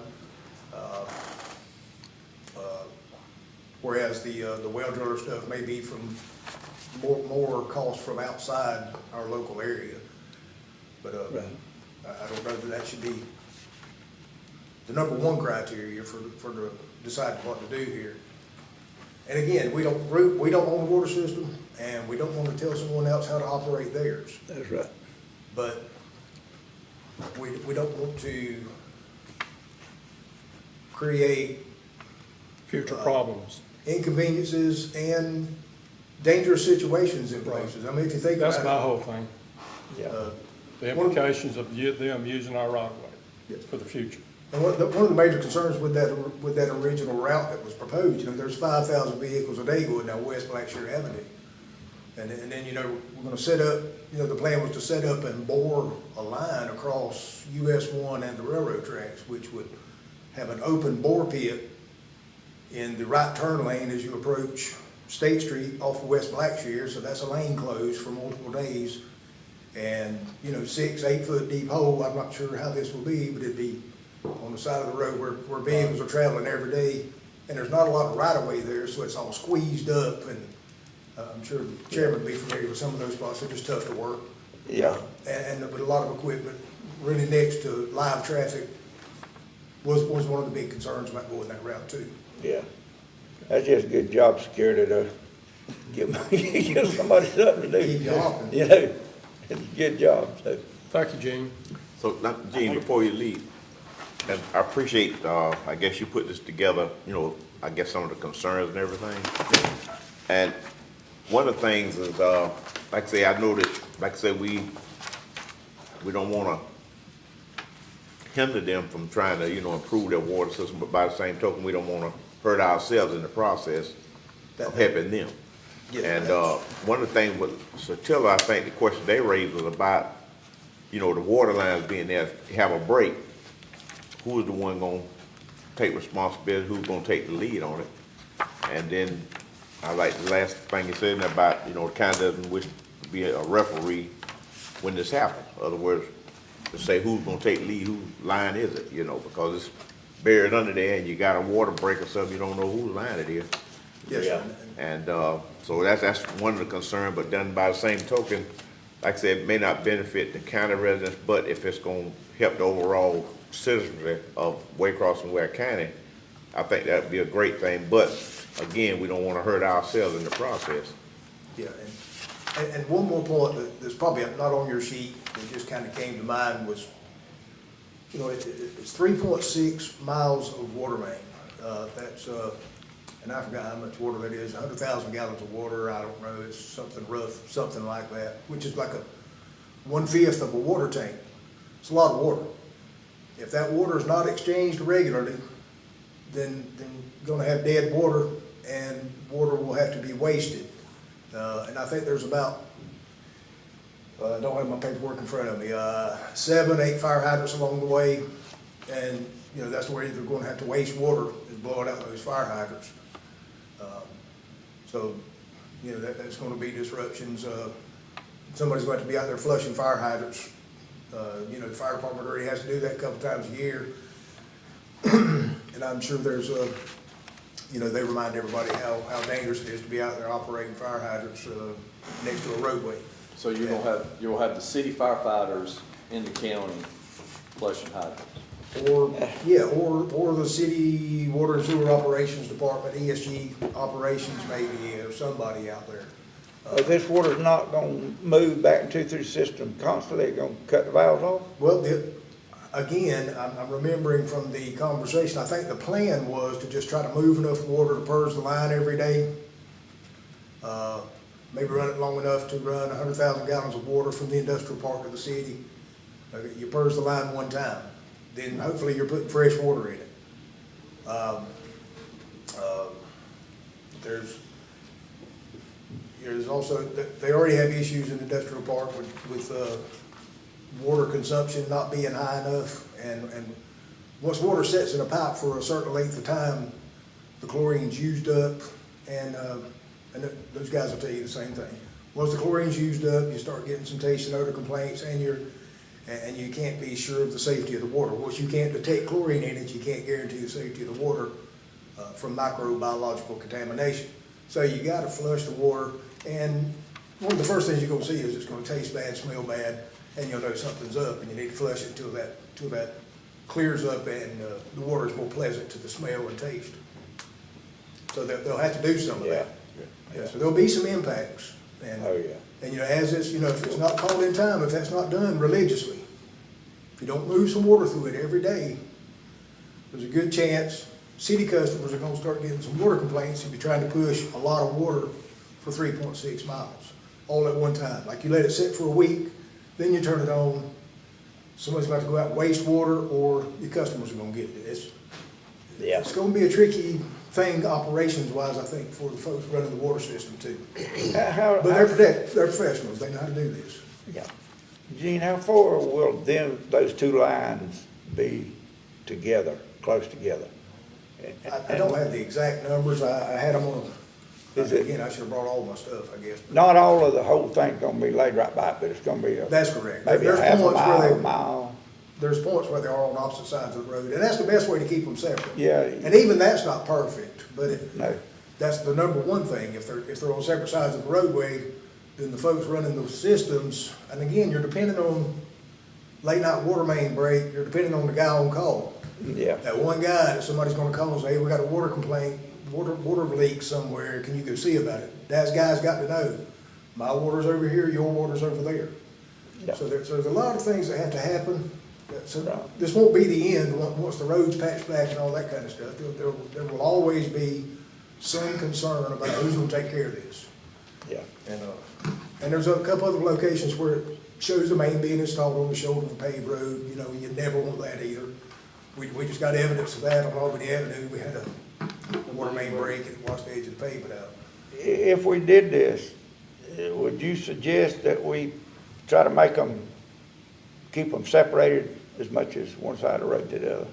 Whereas the well driller stuff may be from more cost from outside our local area. But I don't know that should be the number one criteria for deciding what to do here. And again, we don't own the water system, and we don't want to tell someone else how to operate theirs. That's right. But we don't want to create Future problems. inconveniences and dangerous situations in places. I mean, if you think about it. That's my whole thing. Yeah. The implications of them using our right of way for the future. And one of the major concerns with that original route that was proposed, there's 5,000 vehicles a day going down West Blackshear Avenue. And then, we're gonna set up, the plan was to set up and bore a line across US 1 and the railroad tracks, which would have an open bore pit in the right turn lane as you approach State Street off of West Blackshear, so that's a lane closed for multiple days. And, 6-8 foot deep hole, I'm not sure how this will be, but it'd be on the side of the road where vehicles are traveling every day. And there's not a lot of right of way there, so it's all squeezed up, and I'm sure the chairman would be familiar with some of those spots, they're just tough to work. Yeah. And with a lot of equipment really next to live traffic was one of the big concerns about going that route too. Yeah. That's just good job security to give somebody something to do. Keep you hopping. It's a good job, so. Thank you, Gene. So, now, Gene, before you leave, and I appreciate, I guess you put this together, I guess some of the concerns and everything. And one of the things is, like I say, I know that, like I say, we don't wanna hinder them from trying to, improve their water system, but by the same token, we don't wanna hurt ourselves in the process of helping them. And one of the things with Satilla, I think the question they raised was about, the water lines being there, have a break. Who is the one gonna take responsibility, who's gonna take the lead on it. And then, I like the last thing you said about, the county doesn't wish to be a referee when this happens. In other words, to say who's gonna take the lead, whose line is it, because it's buried under there and you got a water break or something, you don't know whose line it is. Yes, sir. And, so that's one of the concerns, but then by the same token, like I said, it may not benefit the county residents, but if it's gonna help the overall citizenry of Waycross and Ware County, I think that'd be a great thing, but again, we don't wanna hurt ourselves in the process. Yeah, and one more point that's probably not on your sheet, that just kind of came to mind was, it's 3.6 miles of water main. That's, and I forgot how much water that is, 100,000 gallons of water, I don't know, it's something rough, something like that, which is like 1/5 of a water tank. It's a lot of water. If that water is not exchanged regularly, then you're gonna have dead water, and water will have to be wasted. And I think there's about, I don't have my paperwork in front of me, 7, 8 fire hydrants along the way, and, that's where they're gonna have to waste water, is blow it out those fire hydrants. So, that's gonna be disruptions. Somebody's going to be out there flushing fire hydrants. The fire department already has to do that a couple times a year. And I'm sure there's they remind everybody how dangerous it is to be out there operating fire hydrants, next to a roadway. So you're gonna have the city firefighters in the county flushing hydrants. Or the city water and sewer operations department, ESG operations maybe, or somebody out there. This water's not gonna move back and through the system constantly, it's gonna cut the valves off? Well, again, I'm remembering from the conversation, I think the plan was to just try to move enough water to purge the line every day. Maybe run it long enough to run 100,000 gallons of water from the industrial park to the city. You purge the line one time, then hopefully you're putting fresh water in it. There's also, they already have issues in the industrial park with water consumption not being high enough, and once water sits in a pipe for a certain length of time, the chlorine's used up, and those guys will tell you the same thing. Once the chlorine's used up, you start getting some taste and odor complaints, and you can't be sure of the safety of the water. Once you can't detect chlorine in it, you can't guarantee the safety of the water from microbiological contamination. So you gotta flush the water, and one of the first things you're gonna see is it's gonna taste bad, smell bad, and you'll know something's up, and you need to flush it till that clears up and the water is more pleasant to the smell and taste. So they'll have to do some of that. Yeah, so there'll be some impacts. And, Oh, yeah. And as it's, if it's not caught in time, if that's not done religiously, if you don't move some water through it every day, there's a good chance city customers are gonna start getting some water complaints if you're trying to push a lot of water for 3.6 miles, all at one time. Like you let it sit for a week, then you turn it on, somebody's about to go out and waste water, or your customers are gonna get it. It's gonna be a tricky thing operations-wise, I think, for the folks running the water system too. But they're professionals, they know how to do this. Yeah. Gene, how far will those two lines be together, close together? I don't have the exact numbers, I had them on, Is it- again, I should have brought all my stuff, I guess. Not all of the whole thing's gonna be laid right by it, but it's gonna be That's correct. maybe a There's half a points where mile, they- a mile. There's points where they are on opposite sides of the road, and that's the best way to keep them separate. Yeah. And even that's not perfect, but No. that's the number one thing. If they're on separate sides of the roadway, then the folks running those systems, and again, you're depending on late night water main break, you're depending on the guy on call. Yeah. That one guy that somebody's gonna call and say, hey, we got a water complaint, water leak somewhere, can you go see about it? That guy's got to know, my water's over here, your water's over there. Yeah. So there's a lot of things that have to happen. So Right. this won't be the end, once the road's patched back and all that kind of stuff. There will always be some concern about who's gonna take care of this. Yeah. And there's a couple other locations where it shows the main being installed on the shoulder of a paved road, you never want that either. We just got evidence of that on Albany Avenue, we had a water main break and it washed the edge of the pavement out. If we did this, would you suggest that we try to make them, keep them separated as much as one side of the road to the other?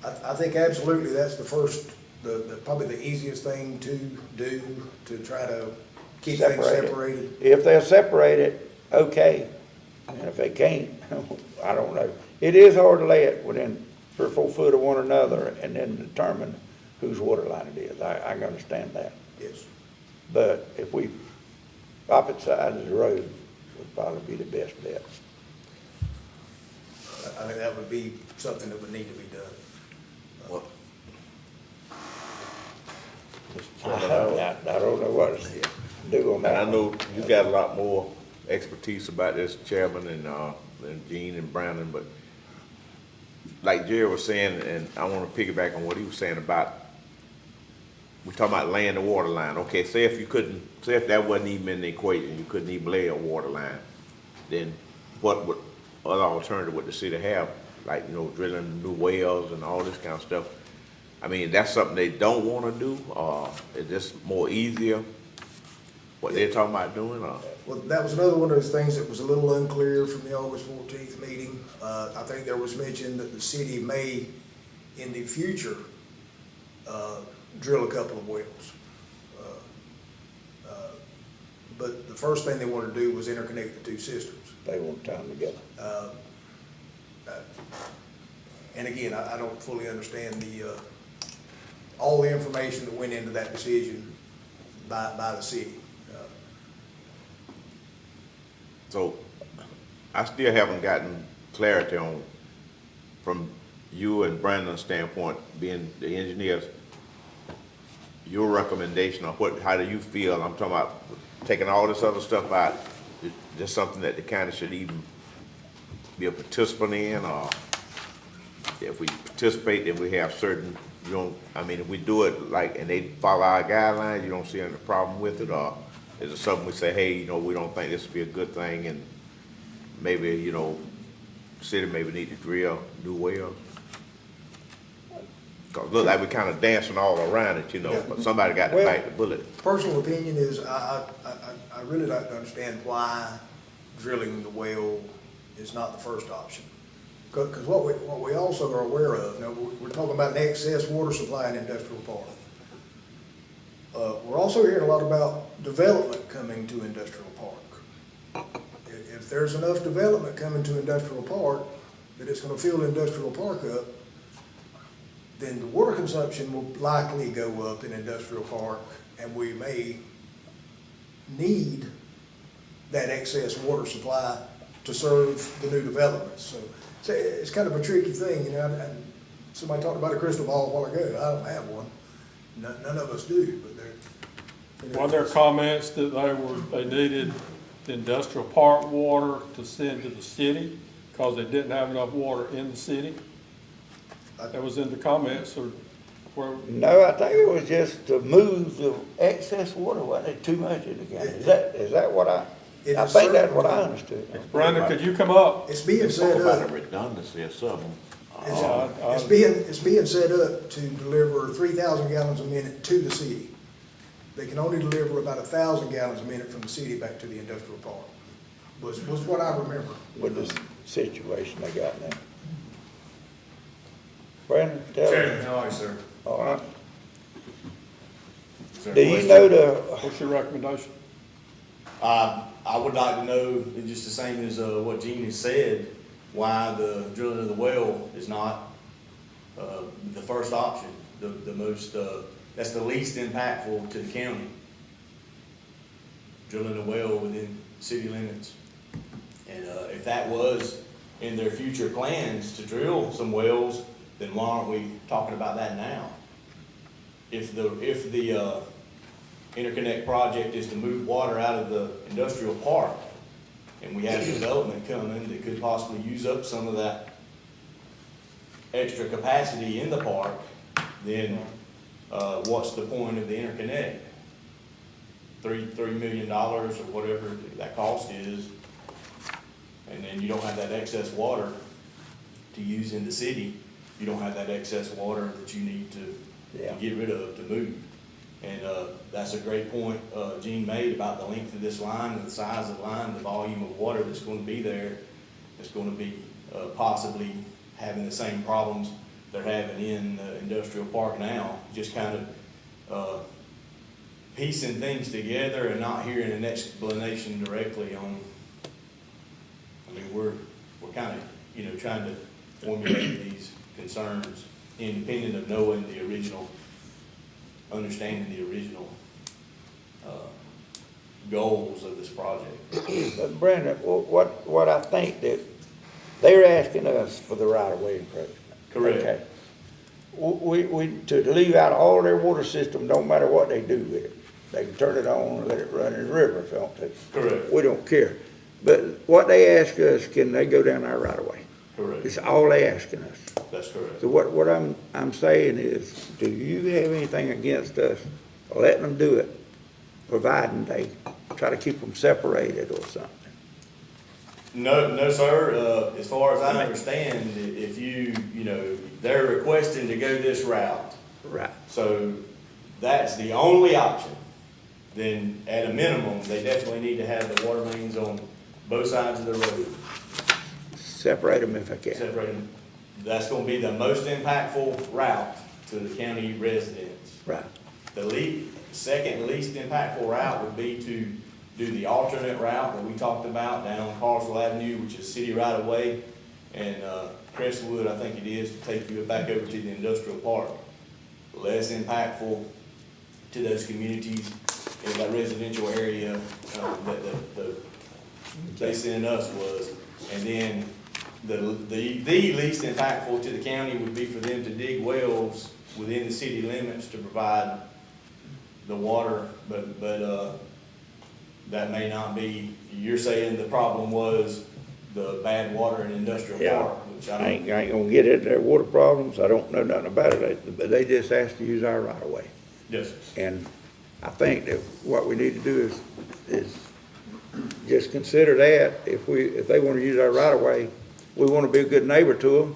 I think absolutely that's the first, probably the easiest thing to do, to try to keep things Separate it. separated. If they're separated, okay, and if they can't, I don't know. It is hard to lay it within 3 or 4 foot of one another and then determine whose water line it is. I can understand that. Yes. But if we opposite sides of the road, would probably be the best bet. I think that would be something that would need to be done. Well, I don't know what to do on And that. I know you got a lot more expertise about this, Chairman, and Gene and Brandon, but like Jerry was saying, and I wanna piggyback on what he was saying about, we're talking about laying the water line. Okay, say if that wasn't even in the equation, you couldn't even lay a water line, then what other alternative would the city have? Like, drilling new wells and all this kind of stuff. I mean, that's something they don't wanna do, or is this more easier, what they're talking about doing, or? Well, that was another one of those things that was a little unclear from the August 14th meeting. I think there was mention that the city may, in the future, drill a couple of wells. But the first thing they wanted to do was interconnect the two systems. They want time together. And again, I don't fully understand all the information that went into that decision by the city. So, I still haven't gotten clarity on, from you and Brandon's standpoint, being the engineers, your recommendation on how do you feel? I'm talking about taking all this other stuff out. Is this something that the county should even be a participant in, or if we participate, then we have certain, if we do it and they follow our guidelines, you don't see any problem with it, or is it something we say, hey, we don't think this would be a good thing, and maybe, the city maybe need to drill new wells? Cause it look like we're kind of dancing all around it, but somebody got to Well, bite the bullet. Personal opinion is, I really don't understand why drilling the well is not the first option. Because what we also are aware of, now, we're talking about an excess water supply in industrial park. We're also hearing a lot about development coming to industrial park. If there's enough development coming to industrial park that it's gonna fill industrial park up, then the water consumption will likely go up in industrial park, and we may need that excess water supply to serve the new developments. So it's kind of a tricky thing, and somebody talked about a crystal ball a while ago. I don't have one. None of us do, but they're. Were there comments that they needed the industrial park water to send to the city because they didn't have enough water in the city? That was in the comments, or where? No, I think it was just to move the excess water, wasn't it, too much in the county? Is that what I think that's what I understood. Brandon, could you come up? It's being Talk set about a up, redundancy or something. it's being set up to deliver 3,000 gallons a minute to the city. They can only deliver about 1,000 gallons a minute from the city back to the industrial park, was what I remember. With the situation they got now. Brandon, tell Chairman, me. how are you, sir? All right. Is there a Do you question? know the, What's your recommendation? I would like to know, just the same as what Gene has said, why the drilling of the well is not the first option, the most, that's the least impactful to the county. Drilling a well within city limits. And if that was in their future plans to drill some wells, then why aren't we talking about that now? If the interconnect project is to move water out of the industrial park, and we have development coming that could possibly use up some of that extra capacity in the park, then what's the point of the interconnect? $3 million or whatever that cost is, and then you don't have that excess water to use in the city. You don't have that excess water that you need to get rid of, to move. And that's a great point Gene made about the length of this line and the size of the line, the volume of water that's going to be there. It's going to be possibly having the same problems they're having in the industrial park now, just kind of, piecing things together and not hearing an explanation directly on, I mean, we're kind of, you know, trying to formulate these concerns independent of knowing the original, understanding the original, goals of this project. But Brandon, what I think that they're asking us for the right of way improvement. Correct. Okay. We, to leave out all their water system, don't matter what they do with it. They can turn it on and let it run in the river if they want to. Correct. We don't care. But what they ask us, can they go down our right of way? Correct. It's all they asking us. That's correct. So what I'm saying is, do you have anything against us letting them do it, providing they try to keep them separated or something? No, sir. As far as I understand, if you know, they're requesting to go this route. Right. So that's the only option. Then at a minimum, they definitely need to have the water mains on both sides of the road. Separate them if I can. Separate them. That's gonna be the most impactful route to the county residents. Right. The second least impactful route would be to do the alternate route that we talked about down Carswell Avenue, which is city right of way, and Crestwood, I think it is, to take you back over to the industrial park. Less impactful to those communities in that residential area that they sent us was. And then the least impactful to the county would be for them to dig wells within the city limits to provide the water, but that may not be, you're saying the problem was the bad water in industrial Yeah. park, which I ain't gonna get into their water problems. I don't know nothing about it, but they just asked to use our right of way. Yes, sir. And I think that what we need to do is just consider that, if they wanna use our right of way, we wanna be a good neighbor to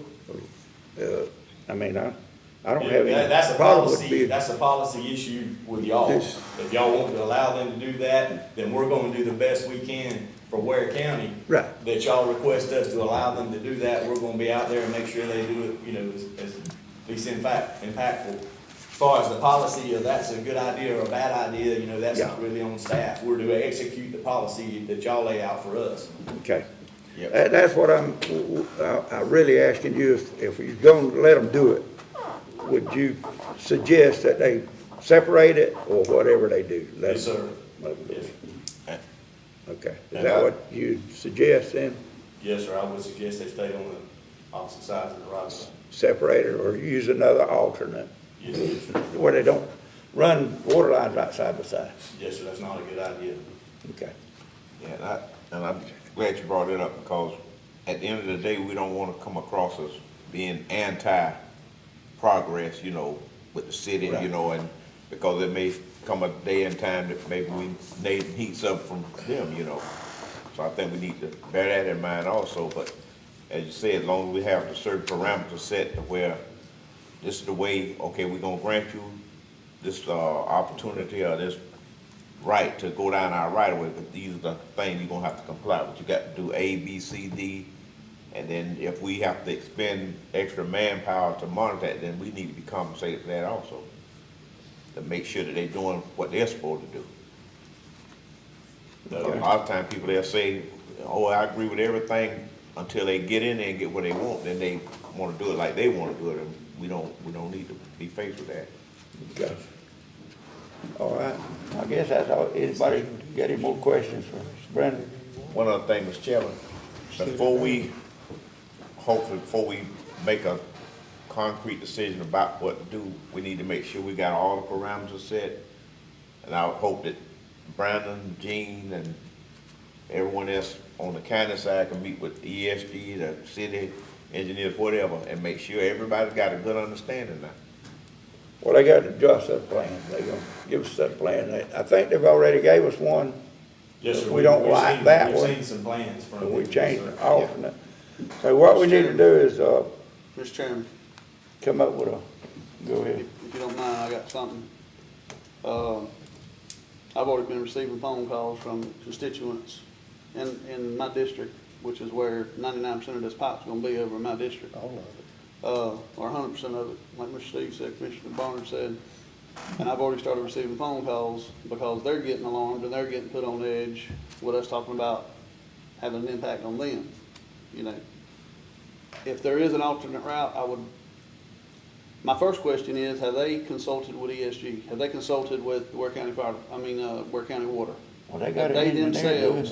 them. I mean, I don't have That's any a problem with policy, being. that's a policy issue with y'all. This- If y'all want to allow them to do that, then we're gonna do the best we can for Ware County. Right. That y'all request us to allow them to do that, we're gonna be out there and make sure they do it, you know, as least impactful. As far as the policy of that's a good idea or a bad idea, you know, that's not really on staff. We're to execute the policy that y'all lay out for us. Okay. Yep. That's what I really asking you, if you're gonna let them do it, would you suggest that they separate it or whatever they do? Yes, sir. Yes, Okay. Is that what you suggest then? yes, sir, I would suggest they stay on the opposite sides of the right of way. Separate it or use another alternate Yes, yes, sir. where they don't run water lines right side by side? Yes, sir, that's not a good idea. Okay. Yeah, and I'm glad you brought it up, because at the end of the day, we don't want to come across as being anti-progress, you know, with the city, Right. you know, and because there may come a day and time that maybe we need heats up from them, you know. So I think we need to bear that in mind also, but as you said, as long as we have the certain parameters set to where this is the way, okay, we're gonna grant you this opportunity or this right to go down our right of way, but these are the things you're gonna have to comply with. You got to do A, B, C, D, and then if we have to expend extra manpower to monitor that, then we need to be compensated for that also, to make sure that they're doing what they're supposed to do. A lot of times people, they'll say, oh, I agree with everything, until they get in there and get what they want, then they wanna do it like they wanna do it, and we don't need to be faced with that. Gotcha. All right. I guess that's all. Anybody got any more questions for Brandon? One other thing, Mr. Chairman, before we make a concrete decision about what to do, we need to make sure we got all the parameters set. And I would hope that Brandon, Gene, and everyone else on the county side can meet with ESG, the city engineers, whatever, and make sure everybody's got a good understanding now. Well, they got to adjust that plan. They're gonna give us that plan. I think they've already gave us one. Yes, sir. We don't We've like seen- that one. We've seen some plans from And them. we Yes, changed sir. the alternate. So what we need to do is, Mr. Chairman, come up with go ahead. if you don't mind, I got something. I've already been receiving phone calls from constituents in my district, which is where 99% of this pipe's gonna be over in my district. All of or 100% of it, like Mr. Steve said, Commissioner Barnard said. And I've already started receiving phone calls because they're getting alarmed and they're getting put on edge with us talking about having an impact on them, you know. If there is an alternate route, my first question is, have they consulted with ESG? Have they consulted with Ware County Ware County Water? Well, they got Have it they in there doing themselves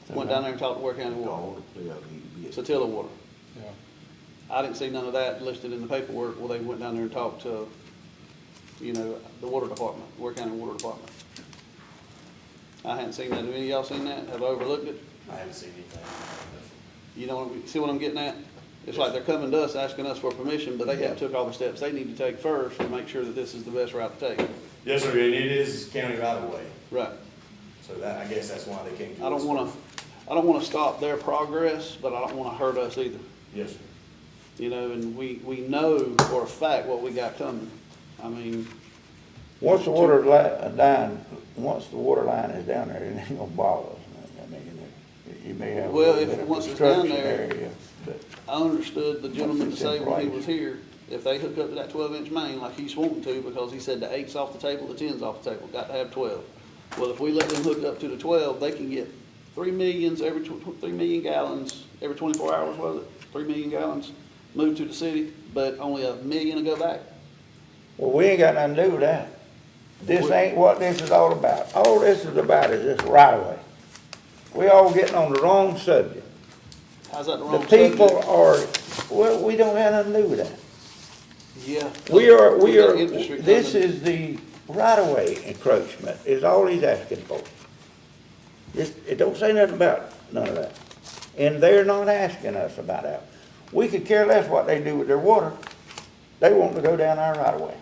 it. went down there and talked to Ware County Water? All the players need to be at. Satilla Water. Yeah. I didn't see none of that listed in the paperwork. Well, they went down there and talked to, you know, the water department, Ware County Water Department. I hadn't seen that. Have any of y'all seen that? Have I overlooked it? I haven't seen anything. You know, see what I'm getting at? It's like they're coming to us, asking us for permission, but they haven't took all the steps they need to take first to make sure that this is the best route to take. Yes, sir, and it is county right of way, Right. so that, I guess that's why they came to us. I don't wanna stop their progress, but I don't wanna hurt us either. Yes, sir. You know, and we know for a fact what we got coming. I mean, Once the water once the water line is down there, it ain't gonna bother us. I mean, you may have a Well, little if bit of once it's down construction there- area, but I understood the gentleman to Once it's say in when he place. was here, if they hook up to that 12-inch main like he's wanting to, because he said the 8's off the table, the 10's off the table, got to have 12. Well, if we let them hook up to the 12, they can get 3 million gallons every 24 hours, was it? 3 million gallons moved to the city, but only 1 million to go back. well, we ain't got nothing to do with that. This ain't what this is all about. All this is about is this right of way. We all getting on the wrong subject. How's that the The wrong people subject? are, well, we don't have nothing to do with that. Yeah. We got are, industry this coming. is the right-of-way encroachment, is all he's asking for. It don't say nothing about none of that. And they're not asking us about that. We could care less what they do with their water. They want to go down our right-of-way.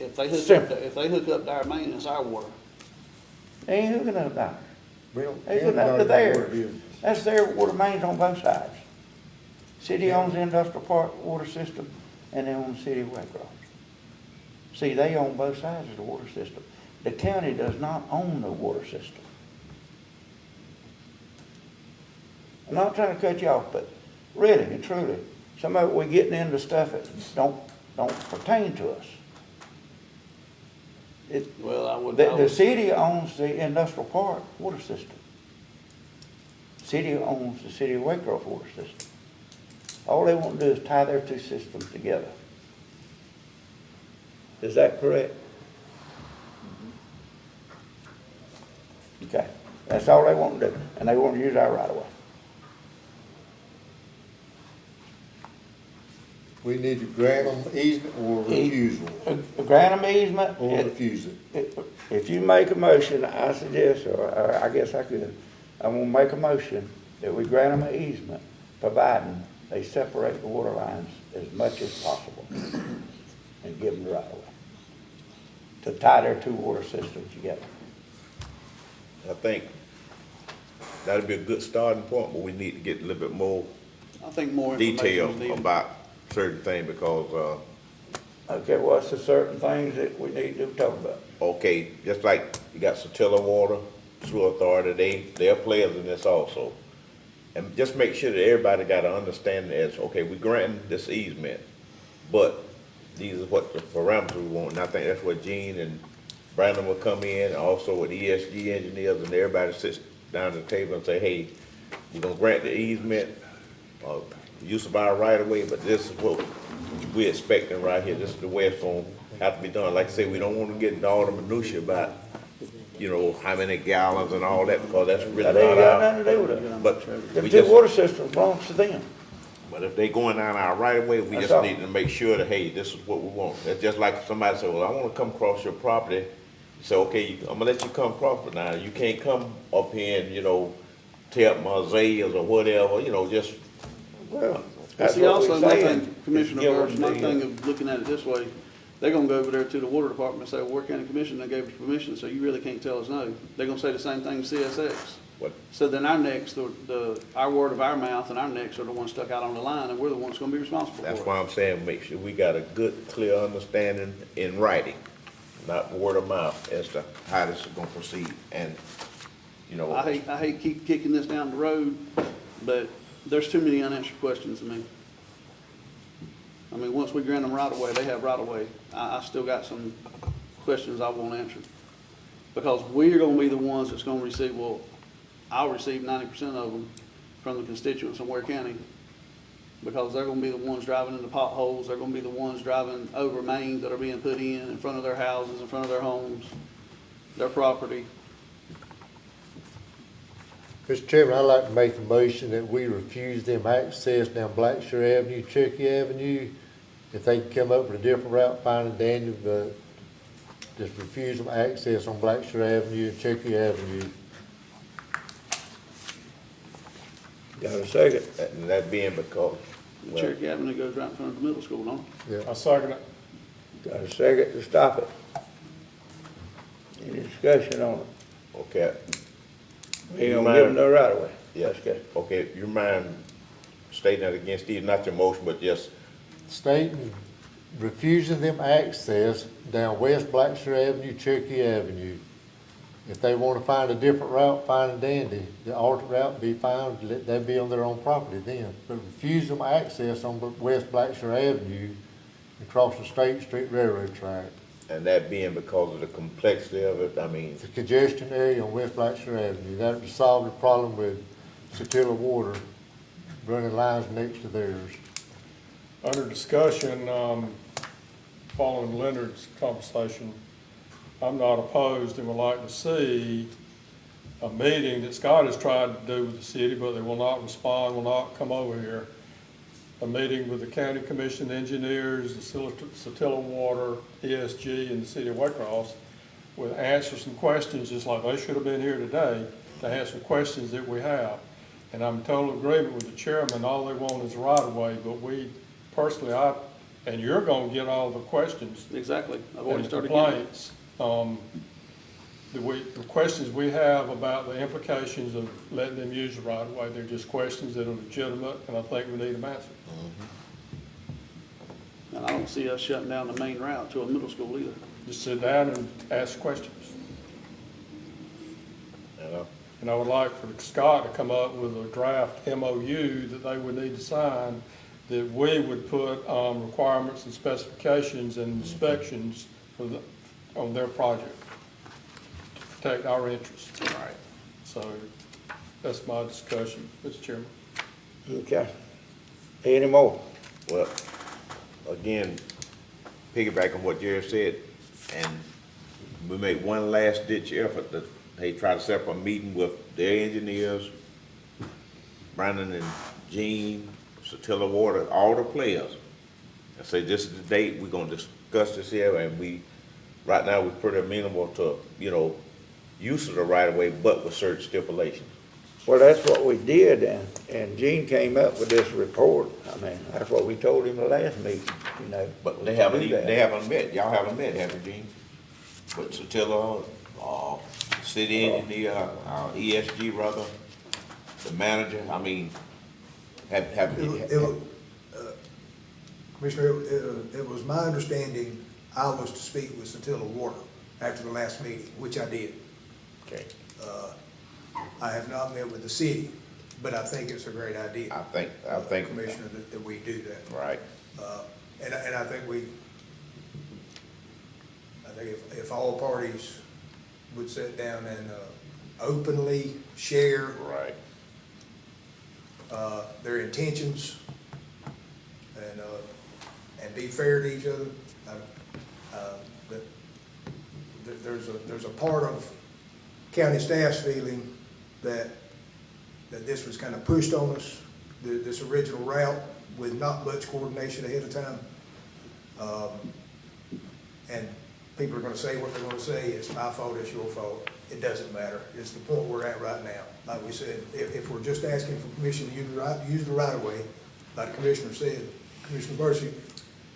If they hook up, Simple. if they hook up to our main, it's our water. They ain't hooking up down there. We don't- They hooking up to theirs. That's their water mains on both sides. City owns the industrial park water system, and they own the city of Waycross. See, they own both sides of the water system. The county does not own the water system. I'm not trying to cut you off, but really and truly, some of it we're getting into stuff that don't pertain to us. Well, I would. The city owns the industrial park water system. City owns the city of Waycross water system. All they want to do is tie their two systems together. Is that correct? Okay, that's all they want to do, and they want to use our right of way. We need to grant them easement or refusal, Grant them easement. or refuse it. If you make a motion, I suggest, or I guess I could, I'm gonna make a motion that we grant them an easement, providing they separate the water lines as much as possible and give them the right of way to tie their two water systems together. I think that'd be a good starting point, but we need to get a little bit more I think more information detail is needed. about certain things because, Okay, what's the certain things that we need to talk about? okay, just like you got Satilla Water, Sewer Authority, they're players in this also. And just make sure that everybody got an understanding as, okay, we granting this easement, but these are what the parameters we want. And I think that's what Gene and Brandon will come in, also with ESG engineers, and everybody sits down at the table and say, hey, we're gonna grant the easement, use of our right of way, but this is what we're expecting right here. This is the way it's gonna have to be done. Like I say, we don't wanna get into all the minutia about, you know, how many gallons and all that, because that's really That ain't not got our. nothing to do with it. But The we two just, water systems belongs to them. but if they going down our right of way, we That's just all. need to make sure that, hey, this is what we want. That's just like somebody say, well, I wanna come across your property. You say, okay, I'm gonna let you come across, but now you can't come up here and, you know, tear up my azaleas or whatever, you know, just, Well, that's See, what also, we're my saying. thing, Commissioner Give Burris, them my the, thing of looking at it this way, they're gonna go over there to the water department and say, well, Ware County Commission, they gave us permission, so you really can't tell us no. They're gonna say the same thing to CSX. what, So then our necks, our word of our mouth and our necks are the ones stuck out on the line, and we're the ones gonna be responsible for it. that's why I'm saying, make sure we got a good, clear understanding in writing, not word of mouth as to how this is gonna proceed. And, you know, I hate keep kicking this down the road, but there's too many unanswered questions to me. I mean, once we grant them right of way, they have right of way. I still got some questions I want answered. Because we're gonna be the ones that's gonna receive, well, I'll receive 90% of them from the constituents in Ware County. Because they're gonna be the ones driving into potholes, they're gonna be the ones driving over mains that are being put in front of their houses, in front of their homes, their property. Mr. Chairman, I'd like to make a motion that we refuse them access down Blackshear Avenue, Cherokee Avenue. If they can come up with a different route, fine and dandy, but just refuse them access on Blackshear Avenue and Cherokee Avenue. Got a second? And that being because, well, Cherokee Avenue goes right in front of the middle school, don't it? I second it. Got a second to stop it? Any discussion on it? okay, We ain't gonna give them no right away. yeah, Okay. okay, you mind stating that again, Steve, not your motion, but just, Stating refusing them access down West Blackshear Avenue, Cherokee Avenue. If they wanna find a different route, fine and dandy. The alternate route be fine, let that be on their own property then. But refuse them access on West Blackshear Avenue across the State Street Railroad track. and that being because of the complexity of it, I mean, The congestion area on West Blackshear Avenue, that would solve the problem with Satilla Water running lines next to theirs. Under discussion, following Leonard's conversation, I'm not opposed and would like to see a meeting that Scott has tried to do with the city, but they will not respond, will not come over here. A meeting with the county commission engineers, the Satilla Water, ESG, and the city of Waycross with answers and questions, just like they should have been here today, to answer questions that we have. And I'm in total agreement with the chairman, all they want is right of way, but we, personally, and you're gonna get all the questions Exactly. I've and already the started getting it. complaints. The questions we have about the implications of letting them use the right of way, they're just questions that are legitimate, and I think we need them answered. And I don't see us shutting down the main route to a middle school either. Just sit down and ask questions. you know, And I would like for Scott to come up with a draft MOU that they would need to sign, that we would put, requirements and specifications and inspections on their project to protect our interests. right. So that's my discussion, Mr. Chairman. Okay. Any more? Well, again, piggyback on what Jerry said, and we made one last ditch effort to, hey, try to set up a meeting with their engineers, Brandon and Gene, Satilla Water, all the players. And say, this is the date, we're gonna discuss this here, and right now, we're pretty amenable to, use of the right of way, but with certain stipulations. Well, that's what we did, and Gene came up with this report. I mean, that's what we told him the last meeting, But We they can haven't do even, that. they haven't met, y'all haven't met, have you, Gene? With Satilla, city engineer, ESG rather, the manager, I mean, Commissioner, it was my understanding I was to speak with Satilla Water after the last meeting, which I did. okay, I have not met with the city, but I think it's a great idea. I think, Commissioner, that we do that. right, And I think if all parties would sit down and openly share right. their intentions and be fair to each other, that there's a part of county staff's feeling that this was kind of pushed on us, this original route with not much coordination ahead of time. And people are gonna say what they're gonna say, it's my fault, it's your fault, it doesn't matter, it's the point we're at right now. Like we said, if we're just asking for permission to use the right of way, like the commissioner said, Commissioner Bursey,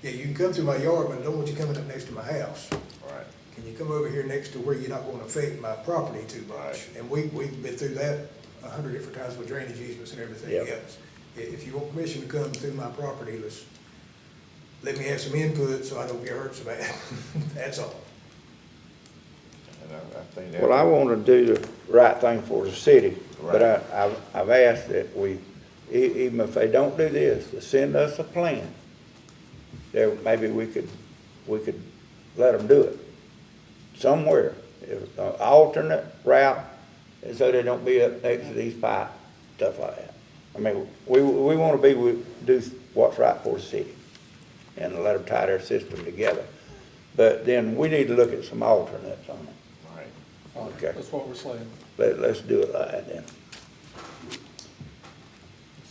yeah, you can come through my yard, but I don't want you coming up next to my house. Right. Can you come over here next to where you're not gonna affect my property too much? Right. And we've been through that 100 different times with drainage easements and everything Yep. else. If you want permission to come through my property, let me have some input so I don't get hurt so bad. That's all. And I think that. Well, I wanna do the right thing for the city, but Right. I've asked that we, even if they don't do this, to send us a plan there, maybe we could let them do it somewhere. If, alternate route, and so they don't be up next to these pipes, stuff like that. I mean, we wanna do what's right for the city and let them tie their system together. But then we need to look at some alternates on it. Right. Okay. That's what we're saying. Let's do it like that then.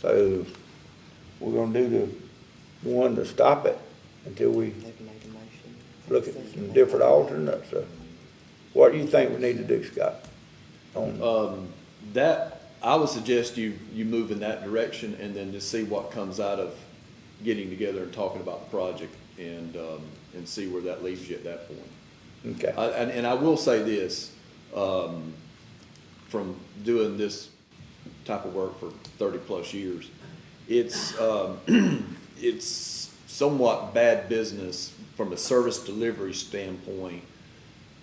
So, we're gonna do the one to stop it until we look at some different alternates. What do you think we need to do, Scott? That, I would suggest you move in that direction and then just see what comes out of getting together and talking about the project and see where that leaves you at that point. Okay. And I will say this, from doing this type of work for 30-plus years, it's somewhat bad business from a service delivery standpoint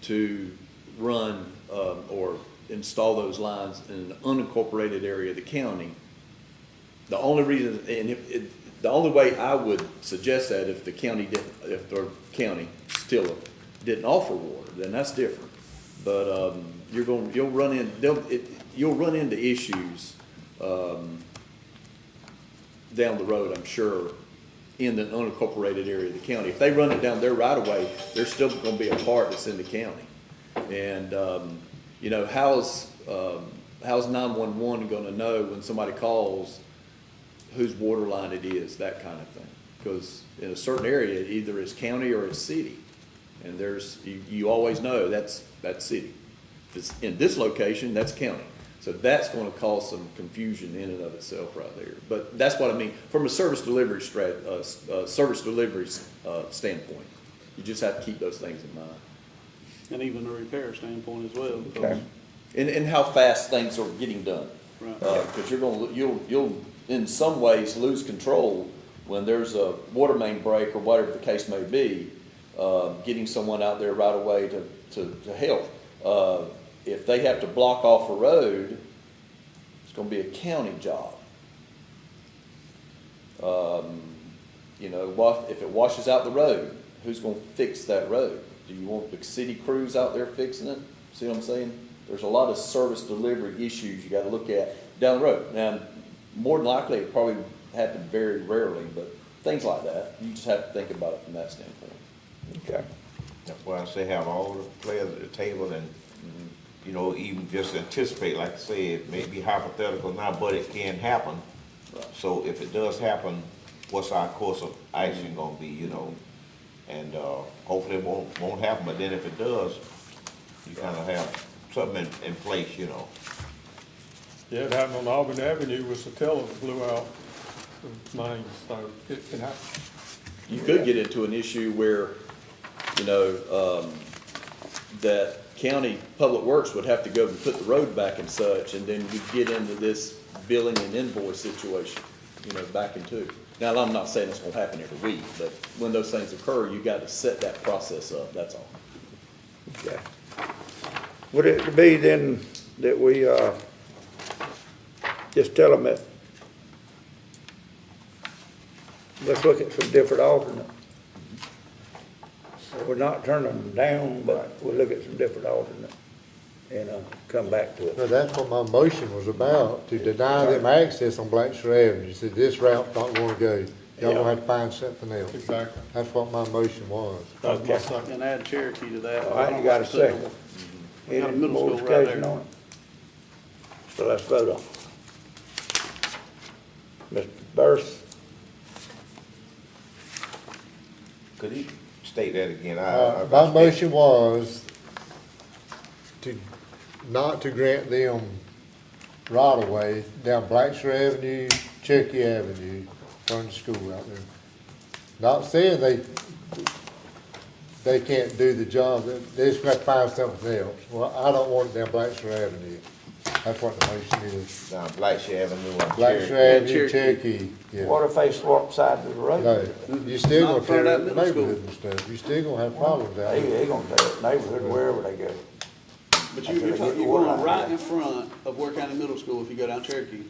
to run or install those lines in an unincorporated area of the county. The only reason, and the only way I would suggest that if the county still didn't offer water, then that's different. But you'll run into issues down the road, I'm sure, in the unincorporated area of the county. If they run it down their right of way, there's still gonna be a part that's in the county. And, you know, how's 911 gonna know when somebody calls whose water line it is, that kind of thing? Because in a certain area, either it's county or it's city. And you always know that's city. If it's in this location, that's county. So that's gonna cause some confusion in and of itself right there. But that's what I mean, from a service delivery standpoint. You just have to keep those things in mind. And even a repair standpoint as well, because, Okay. And how fast things are getting done. right. Because you'll in some ways lose control when there's a water main break or whatever the case may be, getting someone out there right away to help. If they have to block off a road, it's gonna be a county job. You know, if it washes out the road, who's gonna fix that road? Do you want the city crews out there fixing it? See what I'm saying? There's a lot of service delivery issues you gotta look at down the road. Now, more than likely, it probably happen very rarely, but things like that, you just have to think about it from that standpoint. Okay. That's why I say have all the players at the table and, you know, even just anticipate, like I said, it may be hypothetical now, but it can happen. Right. So if it does happen, what's our course of action gonna be, you know? And, hopefully it won't happen, but then if it does, you kinda have something in place, you know? Yeah, it happened on Auburn Avenue with Satilla that blew out the mains, so it can happen. You could get into an issue where, you know, that county public works would have to go and put the road back and such, and then you get into this billing and invoice situation, you know, back into. Now, I'm not saying it's gonna happen every week, but when those things occur, you gotta set that process up, that's all. Okay. Would it be then that we, just tell them that, let's look at some different alternates? We're not turning them down, but we'll look at some different alternates and, come back to So it. that's what my motion was about, to deny them access on Blackshear Avenue. You said this route's not gonna go. Y'all gonna have to find something else. Exactly. That's what my motion was. That's my Okay. second. And add Cherokee to that. All right, you got a second. We got a Any middle more school right discussion there. on it? So let's vote on it. Mr. Burris? Could you state that again? My motion was not to grant them right of way down Blackshear Avenue, Cherokee Avenue, from the school out there. Not saying they can't do the job, they just got to find something else. Well, I don't want it down Blackshear Avenue. That's what the motion is. Down Blackshear Avenue. on Blackshear Cherokee. Avenue, Cherokee, yeah. What if they swap sides of the road? No, you still Not gonna in front tear of that up the middle school. neighborhood and stuff. You still gonna have problems out there. They gonna tear up neighborhood wherever they go. But you're going right in front of Ware County Middle School if you go down Cherokee.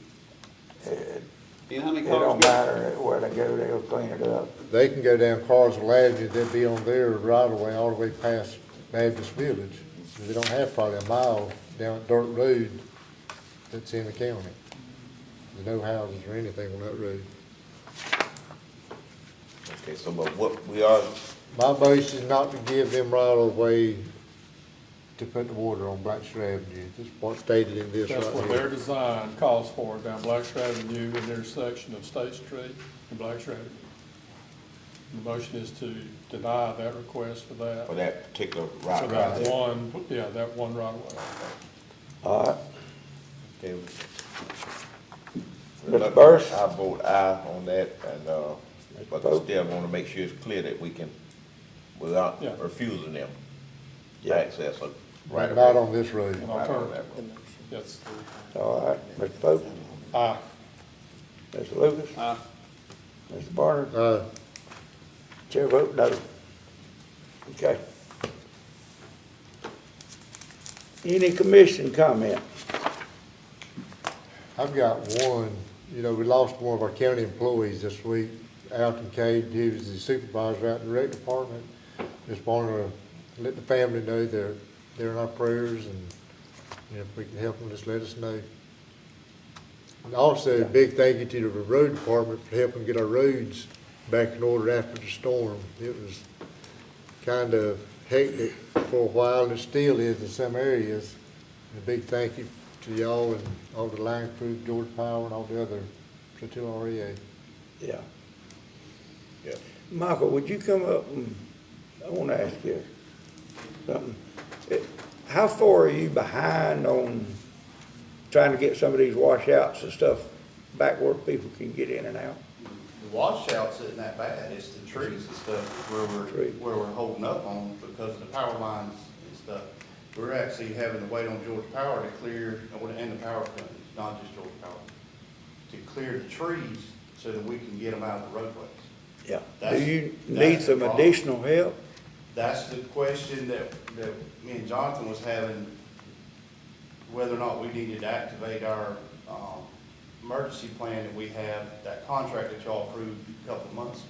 You know how many It cars don't go? matter where they go, they'll clean it up. They can go down Carswell Avenue, they'll be on their right of way all the way past Baptist Village. They don't have probably a mile down dirt road that's in the county. There's no houses or anything on that road. Okay, so but what we are, My motion is not to give them right of way to put the water on Blackshear Avenue. This is what's stated in this That's right what their here. design calls for, down Blackshear Avenue, in the intersection of State Street and Blackshear Avenue. The motion is to deny that request for that. for that particular For route right that there. one, yeah, that one right away. All right, Okay. Mr. Burris? I vote aye on that, and, but Vote. still wanna make sure it's clear that we can, without Yeah. refusing them Yeah. access of right But of not way. on this road. An Right on that alternative, road. yes. All right, Mr. Pope, Aye. Mr. Lucas, Aye. Mr. Barnard, Uh, chair vote no. Okay. Any commission comment? I've got one, you know, we lost one of our county employees this week, Alton Cade, he was the supervisor out in the rec department. Just wanted to let the family know they're in our prayers, and, you know, if we can help them, just let us know. And also, a big thank you to the road department for helping get our roads back in order after the storm. It was kind of hectic for a while, and it still is in some areas. And a big thank you to y'all and all the line crew, George Power, and all the other Satilla REA. Yeah. Yeah. Michael, would you come up and, I want to ask you something. How far are you behind on trying to get some of these washouts and stuff back where people can get in and out? The washouts isn't that bad, it's the trees and stuff Tree. where we're holding up on because of the power lines and stuff. We're actually having to wait on Georgia Power to clear, and the power companies, not just Georgia Power, to clear the trees so that we can get them out of the roadways. Yeah. Do That's- you need that's the some problem. additional help? That's the question that me and Jonathan was having, whether or not we needed to activate our, emergency plan that we have, that contract that y'all approved a couple of months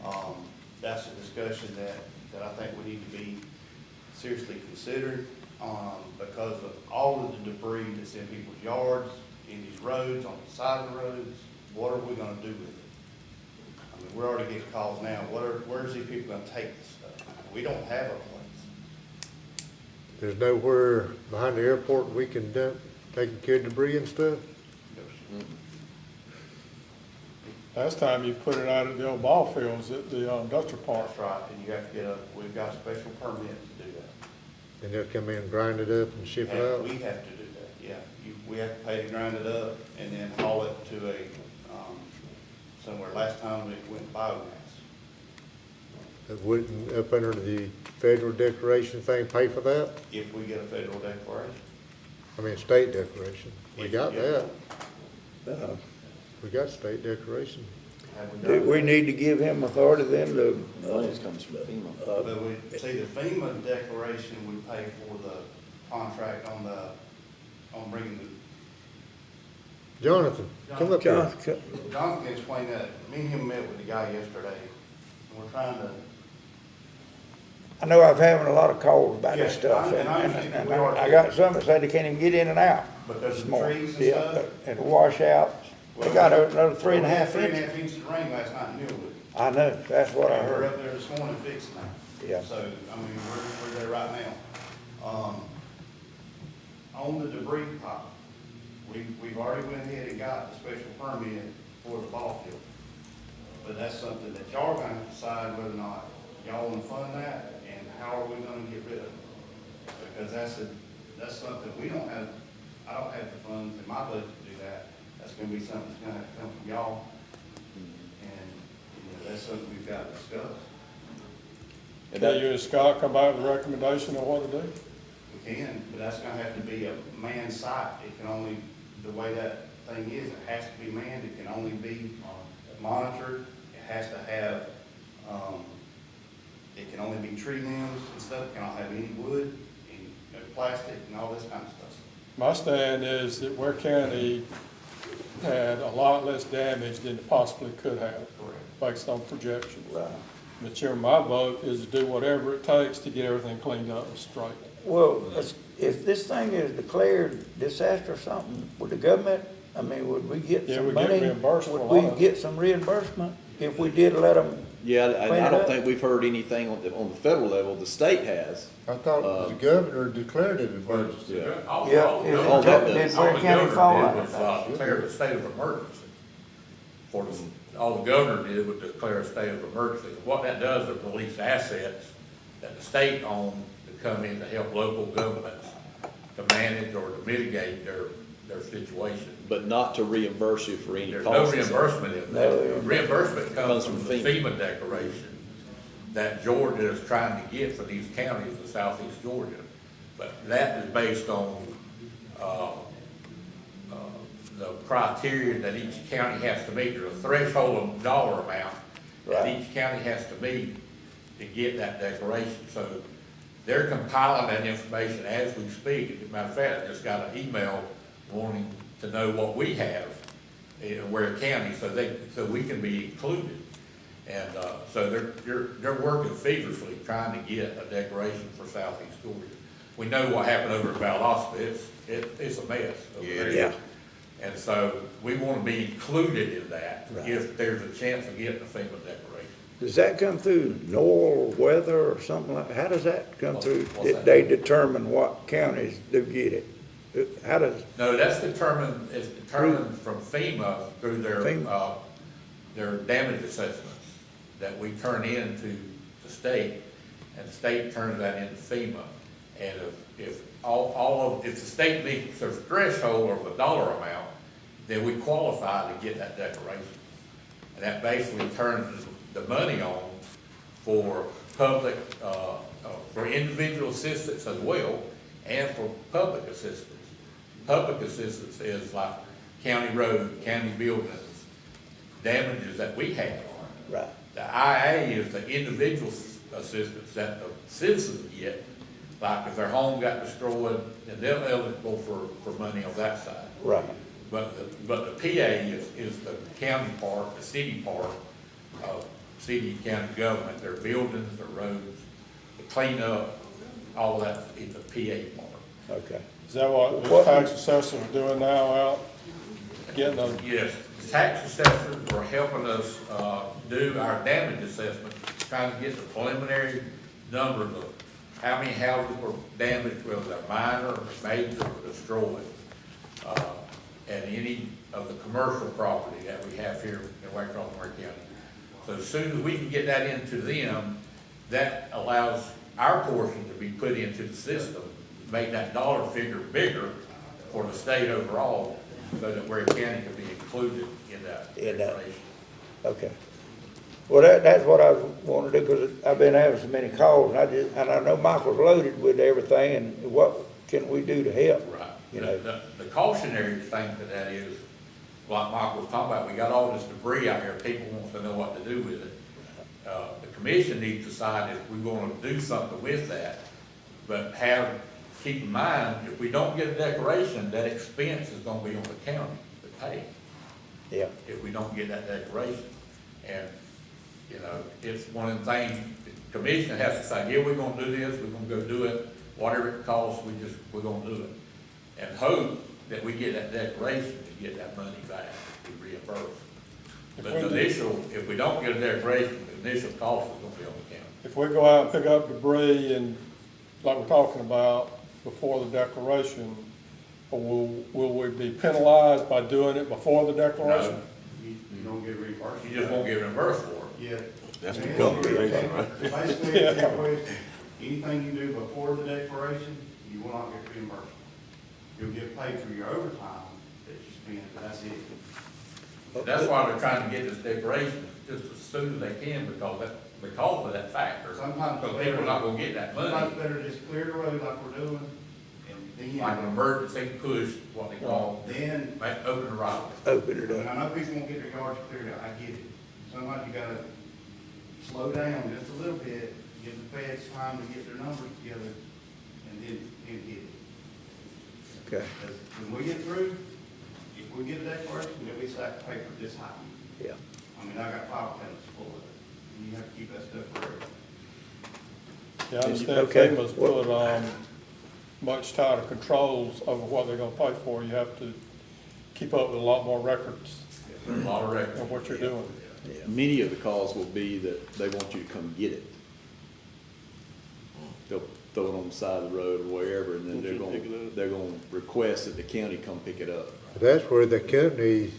ago. That's a discussion that I think we need to be seriously considered, because of all of the debris that's in people's yards, in these roads, on the side of the roads. What are we gonna do with it? I mean, we're already getting calls now, where's these people gonna take this stuff? We don't have a place. There's nowhere behind the airport we can dump, taking care of debris and stuff. Last time you put it out at the old ball fields at the industrial park. That's right, and you have to we've got a special permit to do that. And they'll come in and grind it up and ship it out. We have to do that, yeah. We have to pay to grind it up and then haul it to somewhere. Last time it went biogas. It wouldn't, up under the federal declaration thing, pay for that? If we get a federal declaration. I mean, state declaration. We If got we get that. We got state declaration. Have we Do done we that? need to give him authority then to, comes from FEMA. But see, the FEMA declaration, we pay for the contract on bringing Jonathan, come up here. John, Jonathan explained that. Me and him met with the guy yesterday, and we're trying to. I know I've having a lot of calls about this Yeah, stuff, and I and understand we are I got some that say they can't even get in and out. Because of this the morning. trees and Yeah, stuff? and washouts, they got another 3.5 3.5 inches. inches of rain last night in Millwood. I know, that's what I And we're heard. up there this morning fixing that. Yeah. So, I mean, we're there right now. On the debris pile, we've already went ahead and got the special permit for the ball field. But that's something that y'all are gonna decide whether or not y'all wanna fund that, and how are we gonna get rid of it? Because that's something we don't have, I don't have the funds in my budget to do that. That's gonna be something that's gonna have to come from y'all. And, that's something we've got to discuss. Can you and Scott come back with a recommendation on what to do? We can, but that's gonna have to be a manned site. It can only, the way that thing is, it has to be manned, it can only be monitored, it has to have, it can only be tree limbs and stuff, it cannot have any wood and plastic and all this kind of stuff. My stand is that Ware County had a lot less damage than it possibly could have, based on projections. Right. Mr. Chairman, my vote is to do whatever it takes to get everything cleaned up and straight. Well, if this thing is declared disaster or something, would the government, I mean, would we get Yeah, some we get money? reimbursed for a Would lot we of it. get some reimbursement if we did let them? Yeah, and Clean I it don't up. think we've heard anything on the federal level. The state has. I thought the governor declared it emergency. Yeah. All Yeah, all the is it all that governor- does. all Ware the County governor fall did out was, of that? declare a state of emergency. All the governor did was declare a state of emergency. What that does is release assets that the state owned to come in to help local governments to manage or to mitigate their situation. But not to reimburse you for any There's no costs. reimbursement in No. that. Reimbursement comes Comes from from the FEMA. FEMA declaration that Georgia is trying to get for these counties in southeast Georgia. But that is based on, the criteria that each county has to meet. There's a threshold of dollar amount that Right. each county has to meet to get that declaration. So they're compiling that information as we speak. As a matter of fact, I just got an email wanting to know what we have in Ware County, so we can be included. And, so they're working feverishly trying to get a declaration for southeast Georgia. We know what happened over at Valdosta. It's a mess over there. Yeah. And so we want to be included in that Right. if there's a chance of getting a FEMA declaration. Does that come through NOAA weather or something like, how does that come through? What's that? They determine what counties do get it? How does, No, it's determined from FEMA through FEMA. their damage assessments that we turn in to the state, and the state turns that into FEMA. And if if the state meets their threshold of a dollar amount, then we qualify to get that declaration. And that basically turns the money on for public, for individual assistance as well, and for public assistance. Public assistance is like county road, county buildings, damages that we have. right, The IA is the individual assistance that the citizens get, like if their home got destroyed, and they're eligible for money on that side. right. But the PA is the county part, the city part of city and county government, their buildings, their roads, the cleanup, all of that is the PA part. Okay. Is that what the What- tax assessors are doing now out, getting those? Yes, the tax assessors were helping us, do our damage assessment, trying to get the preliminary numbers of how many houses were damaged, whether they're minor, or major, or destroyed. And any of the commercial property that we have here in Ware County. So as soon as we can get that into them, that allows our portion to be put into the system, make that dollar figure bigger for the state overall, so that Ware County can be included in that In that. declaration. Okay. Well, that's what I want to do, because I've been having so many calls, and I know Michael's loaded with everything, and what can we do to help? Right. You know, The cautionary thing to that is, like Michael was talking about, we got all this debris out here, people want to know what to do with it. The commission needs to decide if we're gonna do something with that, but keep in mind, if we don't get a declaration, that expense is gonna be on the county to pay, yeah, if we don't get that declaration. And, you know, it's one of the things, the commission has to say, yeah, we're gonna do this, we're gonna go do it, whatever it costs, we're gonna do it. And hope that we get that declaration to get that money back, to be reimbursed. But the initial, if we don't get a declaration, the initial cost is gonna be on the county. If we go out and pick up debris and, like we're talking about, before the declaration, will we be penalized by doing it before the declaration? You don't get reimbursed. You just won't get reimbursed for it. Yeah. That's the Yeah. calculation, right? Basically, it's that way. Anything you do before the declaration, you will not get reimbursed. You'll get paid for your overtime that you spend, but that's it. That's why they're trying to get this declaration just as soon as they can, because of that factor. Sometimes So people are not gonna get that Sometimes money, better just clear the road like we're doing, and like an then, emergency push, what they call, then, open the right. open it and up. I know people won't get their yards cleared out, I get it. Sometimes you gotta slow down just a little bit, give the feds time to get their numbers together, and then get it. Okay, Because when we get through, if we get a declaration, there'll be a stack of paper this high. Yeah. I mean, I got file cabinets full of it, and you have to keep that stuff forever. Yeah, I understand Okay. FEMA's put, much tighter controls over what they're gonna pay for. You have to keep up with a lot more records A lot of records. of what you're doing. Many of the calls will be that they want you to come get it. They'll throw it on the side of the road or wherever, and then they're gonna request that the county come pick it up. That's where the company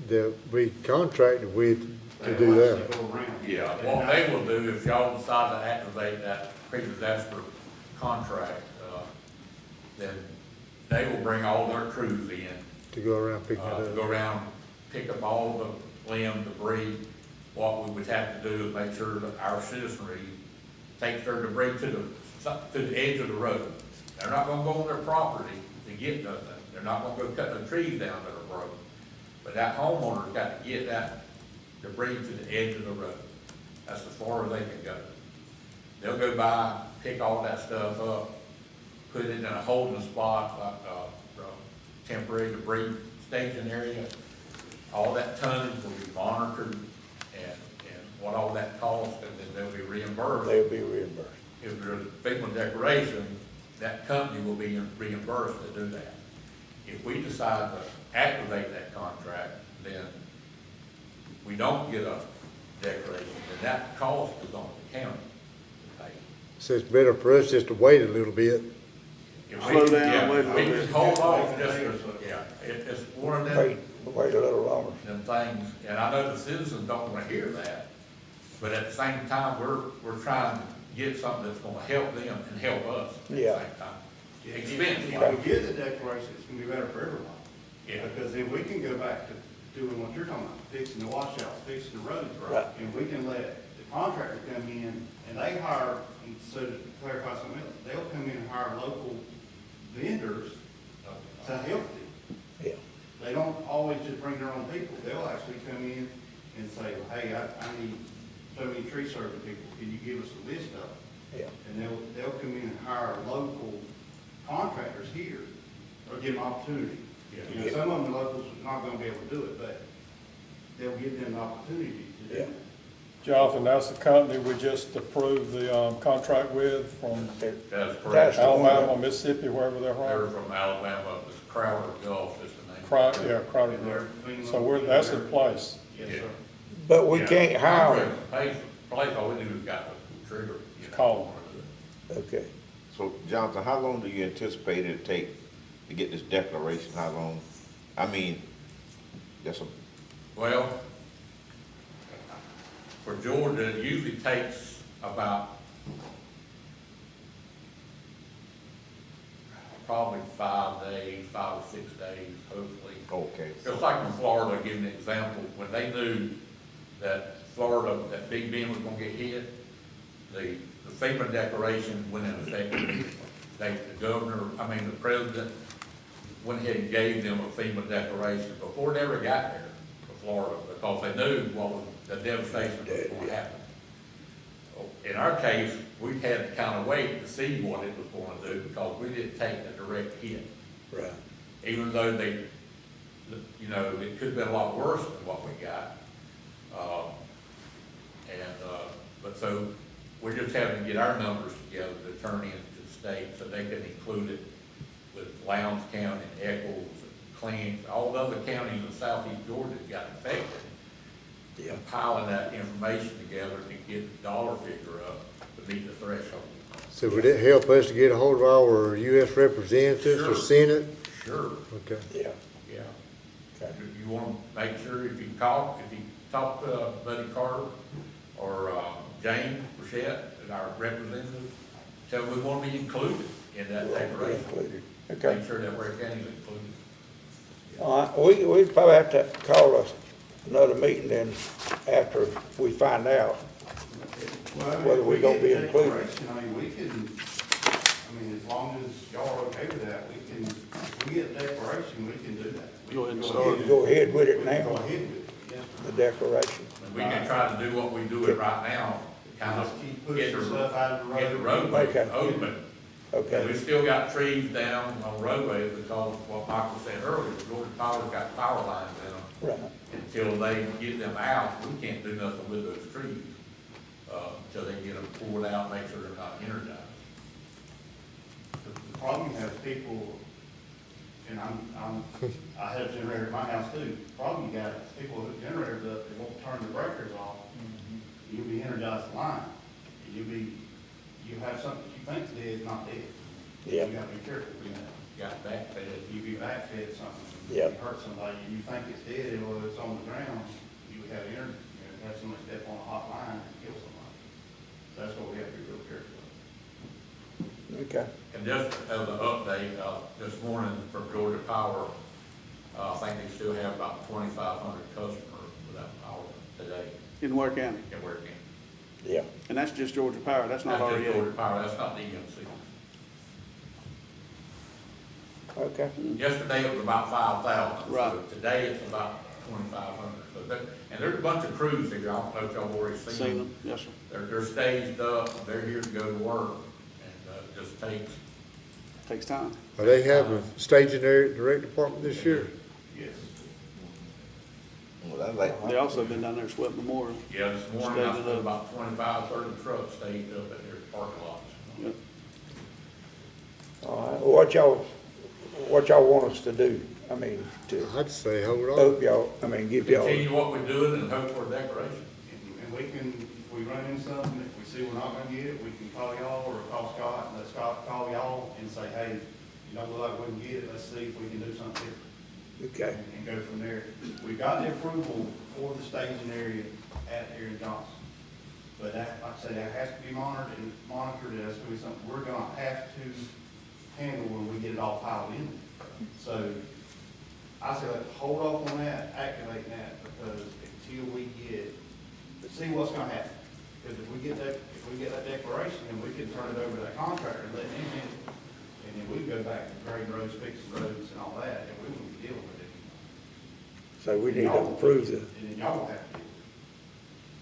that we contracted with to do that. They go around. Yeah, what they will do, if y'all decide to activate that pre-disaster contract, then they will bring all their crews in, To go around picking to it go up. around, pick up all the limb, debris. What we would have to do is make sure that our citizenry takes their debris to the edge of the road. They're not gonna go on their property to get nothing. They're not gonna go cut the trees down that are broke. But that homeowner's got to get that debris to the edge of the road. That's as far as they can go. They'll go by, pick all that stuff up, put it in a holding spot, like, temporary debris staging area. All that tonnage will be monitored and what all that costs, and then they'll be reimbursed. They'll be reimbursed. If there's a FEMA declaration, that company will be reimbursed to do that. If we decide to activate that contract, then we don't get a declaration, then that cost is on the county to pay. So it's better for us just to wait a little bit. If Slow we- down, yeah, wait a we little just bit. hold off, it's one of them, Wait a little longer. them things, and I know the citizens don't wanna hear that, but at the same time, we're trying to get something that's gonna help them and help us at the Yeah. same time. If Expense, we get the declaration, it's gonna be better for everyone. yeah. Because then we can go back to doing what you're talking about, fixing the washouts, fixing the roads Right. right. And we can let the contractor come in and they hire, and so to clarify something else, they'll come in and hire local vendors to help them. Yeah. They don't always just bring their own people. They'll actually come in and say, well, hey, I need so many tree serving people. Can you give us a list of them? Yeah. And they'll come in and hire local contractors here or give them opportunity. You know, some of them, the locals are not gonna be able to do it, but they'll give them the opportunity to do Yeah. it. Jonathan, that's the company we just approved the, contract with from That's That's correct. the one. Alabama, Mississippi, wherever they're They're from. from Alabama, it's Crowder Gulf is the name. Crowder Group. So that's in place. Yes, Yeah. sir. But we Yeah. can't hire them. Contract pays, all we do is got the trigger. you know, Call Okay. So Jonathan, how long do you anticipate it take to get this declaration? How long? I mean, that's a, Well, for Georgia, it usually takes about probably 5 days, 5 or 6 days, hopefully. okay. Just like in Florida, I'll give you an example, when they knew that Florida, that Big Ben was gonna get hit, the FEMA declaration went in effect. The president went ahead and gave them a FEMA declaration before it ever got there to Florida, because they knew what was, the devastation that was gonna happen. In our case, we had to kind of wait to see what it was gonna do, because we didn't take the direct hit. Right. Even though they, you know, it could have been a lot worse than what we got. But so, we're just having to get our numbers together to turn in to the state, so they can include it with Lowndes County, and Eccles, and Clinton, all the other counties in southeast Georgia that got affected. Yeah. Piling that information together to get the dollar figure up to meet the threshold. So would it help us to get a hold of our US representatives or Sure. Senate? Sure. Okay. Yeah. Yeah. Okay. You want to make sure if you talk to Buddy Carter or James Burchett, our representative, tell them we want to be included in that declaration. Included. Okay. Make sure that Ware County is included. All right, we probably have to call us another meeting then after we find out. Well, I mean, Whether if we we gonna get be the included. declaration, I mean, we can, as long as y'all are okay with that, if we get a declaration, we can do that. We Go can ahead and start You go ahead with it We can now, go ahead with it, yes, the sir. declaration. And we can try to do what we do it right now, to kind Just of keep get pushing the, stuff out of the road. get the roadway Okay. open, And Okay, we still got trees down on roadways because what Michael said earlier, Georgia Power's got power lines in them. right. Until they get them out, we can't do nothing with those trees, until they get them pulled out, make sure they're not energized. The problem you have is people, and I have a generator at my house too. Problem you got is people hook generators up, they won't turn the breakers off. You'll be energized the line. And you have something that you think's dead, not dead. Yeah. You gotta be careful with that. Got backfed. You be backfed something, Yeah. you hurt somebody, and you think it's dead, or it's on the ground, you would have have somebody step on a hot line and kill somebody. That's what we have to be real careful of. Okay. And just as an update, this morning from Georgia Power, I think they still have about 2,500 customers without power today In Ware County. in Ware County. Yeah. And that's just Georgia Power, that's not That's just REA. Georgia Power, that's not the EMC. Okay. Yesterday it was about 5,000. Right. So today it's about 2,500. So and there's a bunch of crews here, I don't know if y'all have already seen Seen them. them, yes, sir. They're staged up, they're here to go to work, and it just takes. Takes time. Are they having a staging area at the rec department this year? Yes. Well, I like, They also been down there swept Memorial. Yeah, this morning I Staged saw up. about 25, 30 trucks staged up at their parking lots. Yep. All right, what y'all want us to do? I mean, to I'd say hold on. hope y'all, I mean, give y'all, Continue what we're doing and hope for a decoration. And we can, if we run into something, if we see we're not gonna get it, we can call y'all or call Scott, and let Scott call y'all and say, hey, you don't look like we can get it, let's see if we can do something different. okay, And go from there. We got the approval for the staging area at Aaron Johnson. But that, like I say, that has to be monitored, that's gonna be something we're gonna have to handle when we get it all piled in. So, I say let's hold off on that, activate that, because until we see what's gonna happen. Because if we get that declaration, then we can turn it over to that contractor and let him in it. And then we go back to grading roads, fixing roads and all that, and we won't be dealing with it. so we need to approve the, And then y'all will have to deal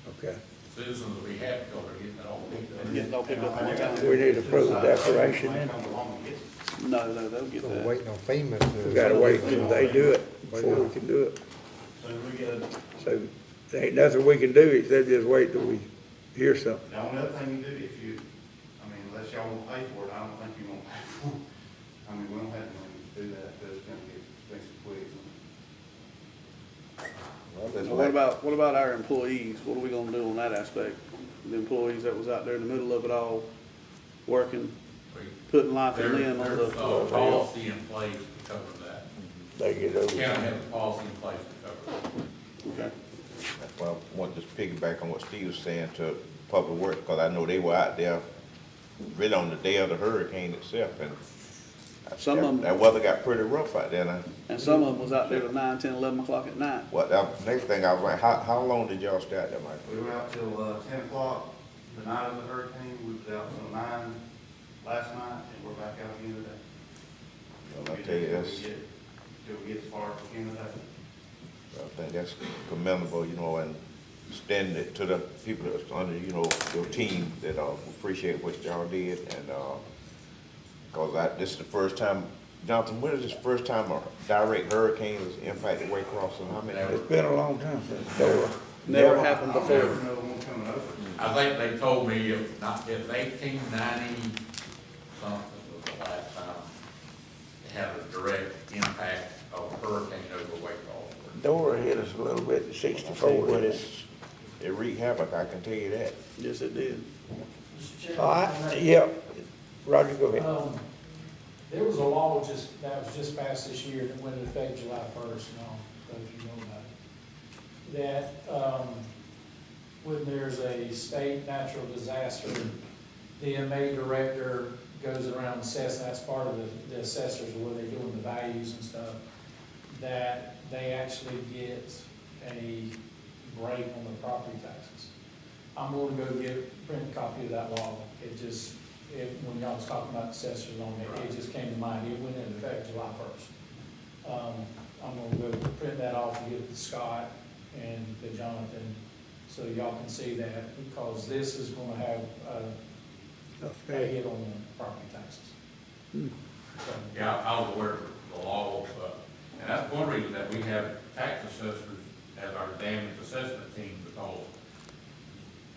with it. okay. Citizens will be happy because they're getting it all picked up. Getting it all picked up at one time. We need to approve the declaration They then. come along and get it. No, they'll get We're that. waiting on FEMA to. We gotta wait till they do it before we can do it. So we get a, So there ain't nothing we can do except just wait till we hear something. the only other thing you do, if you, I mean, unless y'all won't pay for it, I don't think you won't pay for it. I mean, we don't have the money to do that, because it's gonna get expensive quick. well, that's What about our employees? What are we gonna do on that aspect? The employees that was out there in the middle of it all, working, putting life and limb on There's a the. policy in place to cover that. They get The over county it. has a policy in place to cover it. Okay. well, I want to just piggyback on what Steve was saying to Public Works, because I know they were out there really on the day of the hurricane itself, and Some of 'em- that weather got pretty rough out there, and And some of them was out there till 9, 10, 11 o'clock at night. next thing I was like, how long did y'all stay out there, Mike? We were out till, 10 o'clock the night of the hurricane, we was out till 9 last night, and we're back out again today. Well, I tell you, that's, Till we get as far as we can today. I think that's commendable, you know, and extend it to the people that's under, you know, your team that, appreciate what y'all did, and, cause this is the first time, Jonathan, when is this first time a direct hurricane has impacted Waycross, and how many? It's been a long time since Dora. Never happened I don't before. ever know one coming over. I think they told me it's 1890 something was the last time it had a direct impact of a hurricane over Waycross. Dora hit us a little bit in 64. But it wreaked havoc, I can tell you that. Yes, it did. All right, yeah. Roger, go ahead. There was a law that was just passed this year that went into effect July 1st, and all those you know about it. That, when there's a state natural disaster, the MA director goes around assessing, that's part of the assessors, where they're doing the values and stuff, that they actually get a break on the property taxes. I'm going to go print a copy of that law. When y'all was talking about assessors on it, it just came to mind. It went into effect July 1st. I'm gonna go print that off and give it to Scott and to Jonathan, so y'all can see that, because this is gonna have a hit on the property taxes. Yeah, I was aware of the law, and that's one reason that we have tax assessors as our damage assessment team, because,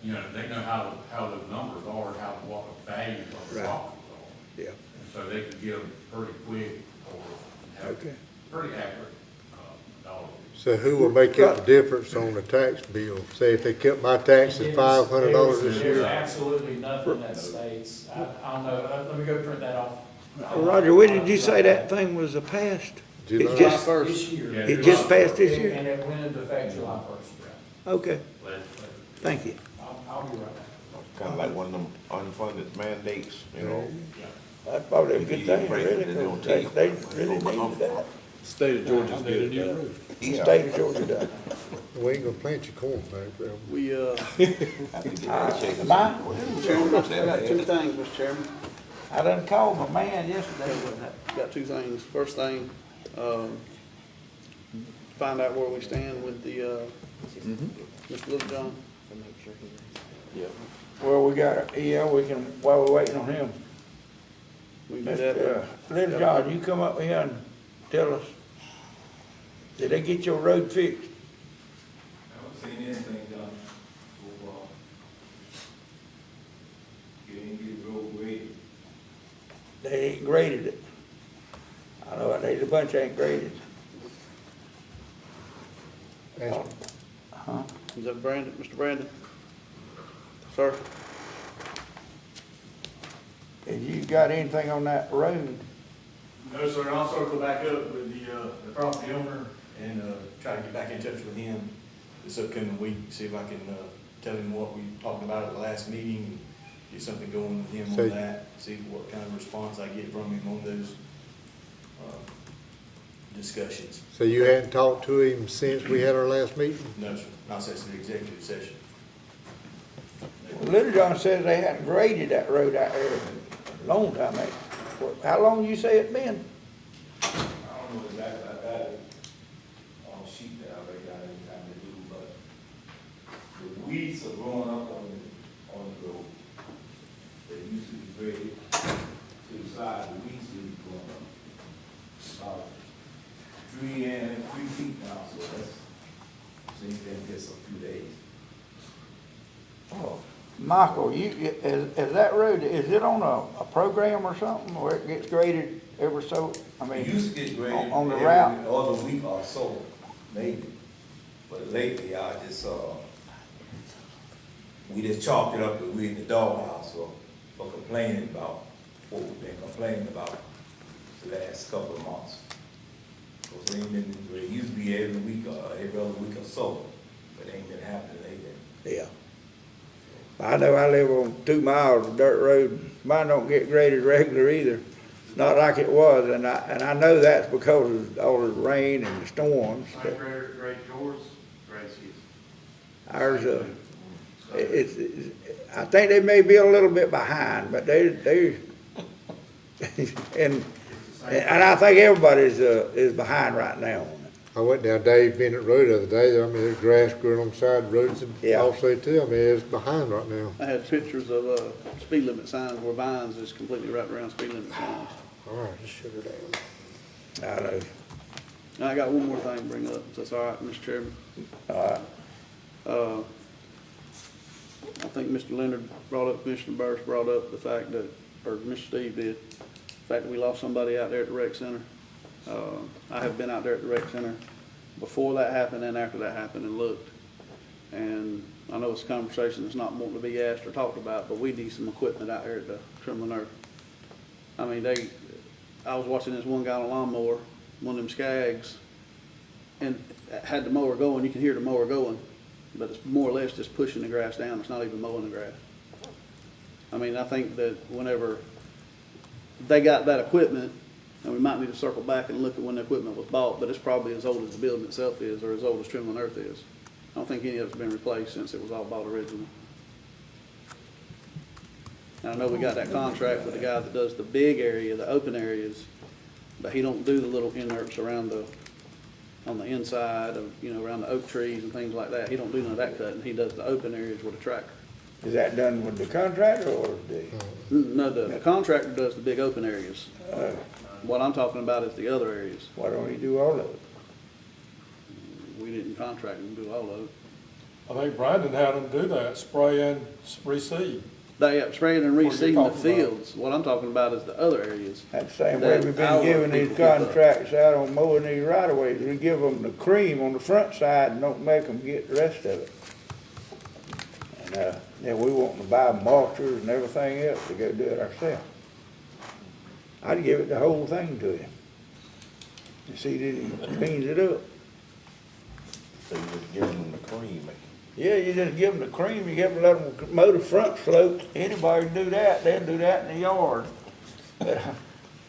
you know, they know how those numbers are, what the values of the Right. properties are. Yeah. And so they can give them pretty quick or have Okay. pretty accurate, dollars. So who will make up the difference on the tax bill? Say if they kept my taxes $500 this There's year. absolutely nothing that states, I don't know, let me go print that off. Roger, when did you say that thing was passed? July It just, This year. Yeah, it just passed this And year? it went into effect July first. Okay, Legislative. thank you. I'll be right back. Kinda like one of them unfunded mandates, you know. That's probably a good thing, They really, don't 'cause take- they really need that. State of Georgia's good at that. The state of Georgia does. We ain't gonna plant your corn back there. We, Mine? Chairman, I got two things, Mr. Chairman. I done called my man yesterday with that. Got two things. First thing, find out where we stand with the, Mr. Littlejohn. Well, we got, yeah, we can, while we're waiting on him. We can do that. Little John, you come up here and tell us, did they get your road fixed? I haven't seen anything done so far. Getting the road graded. They ain't graded it. I know there's a bunch ain't graded. Ask- Huh? Is that Brandon, Mr. Brandon? Sir? Have you got anything on that road? No, sir, I'll circle back up with the property owner and, try to get back in touch with him this upcoming week, see if I can, tell him what we talked about at the last meeting, get something going with him So- on that, see what kind of response I get from him on those, discussions. So you hadn't talked to him since we had our last meeting? No, sir, not since the executive session. Little John says they hadn't graded that road out there a long time. How long you say it been? I don't know exactly, I got it on a sheet that I already got every time to do, but the weeds are growing up on the road. They used to be graded to the side, the weeds are growing up. About 3 feet now, so that's, seems been just a few days. Oh, Michael, is that road, is it on a program or something where it gets graded every so, I It mean, used to get graded on the every route? other week or so, maybe. But lately, I just, we just chalked it up that we in the doghouse for complaining about what we've been complaining about the last couple of months. Cause it ain't been, it used to be every week or every other week or so, but it ain't been happening lately. Yeah. I know I live on 2 miles of dirt road. Mine don't get graded regular either. Not like it was, and I know that's because of all the rain and the storms. Same grade yours, grade his. Ours, I think they may be a little bit behind, but they, and I think everybody's, is behind right now. I went down Dave Bennett Road the other day, I mean, there's grass growing on the side of the roads Yeah. also too, I mean, it's behind right now. I had pictures of, speed limit signs where vines is completely wrapped around speed limit signs. All right, just shut her down. I know. And I got one more thing to bring up, if that's all right, Mr. Chairman. I think Mr. Leonard brought up, Commissioner Burris brought up the fact that, or Mr. Steve did, the fact that we lost somebody out there at the rec center. I have been out there at the rec center before that happened and after that happened and looked. And I know it's a conversation that's not wanting to be asked or talked about, but we need some equipment out here at the Trembling Earth. I mean, I was watching this one guy on a lawnmower, one of them Skags, and had the mower going, you can hear the mower going, but it's more or less just pushing the grass down, it's not even mowing the grass. I mean, I think that whenever they got that equipment, and we might need to circle back and look at when the equipment was bought, but it's probably as old as the building itself is, or as old as Trembling Earth is. I don't think any of it's been replaced since it was all bought originally. And I know we got that contract with the guy that does the big area, the open areas, but he don't do the little inerts around on the inside of, around the oak trees and things like that. He don't do none of that cutting. He does the open areas with a tractor. Is that done with the contractor or the? No, the contractor does the big open areas. What I'm talking about is the other areas. Why don't he do all of it? We didn't contract him to do all of it. I think Brandon had them do that, spray and reseed. They spraying and What are you reseeding the talking about? fields. What I'm talking about is the other areas. That's the same way we've been giving these contracts out on mowing these right of ways. We give them the cream on the front side and don't make them get the rest of it. And, then we want to buy mulchers and everything else to go do it ourselves. I'd give it the whole thing to him. You see that he cleans it up. So you just give them the cream. Yeah, you just give them the cream, you give them, let them mow the front slopes, anybody can do that, they'll do that in the yard. But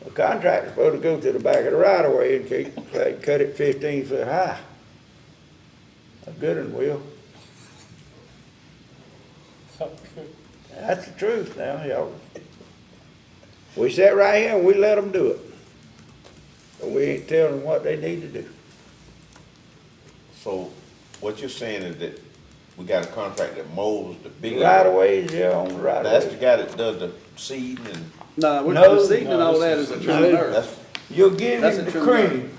a contractor's supposed to go to the back of the right of way and cut it 15 foot high. A good one will. That's the truth now, y'all. We sit right here and we let them do it. But we ain't telling them what they need to do. So what you're saying is that we got a contract that mows the big. Right of ways, yeah, on the right of That's the ways. guy that does the seeding and. No, we're No, the seeding and all that is a trim and earth. That's, You'll give That's him a the trim and cream.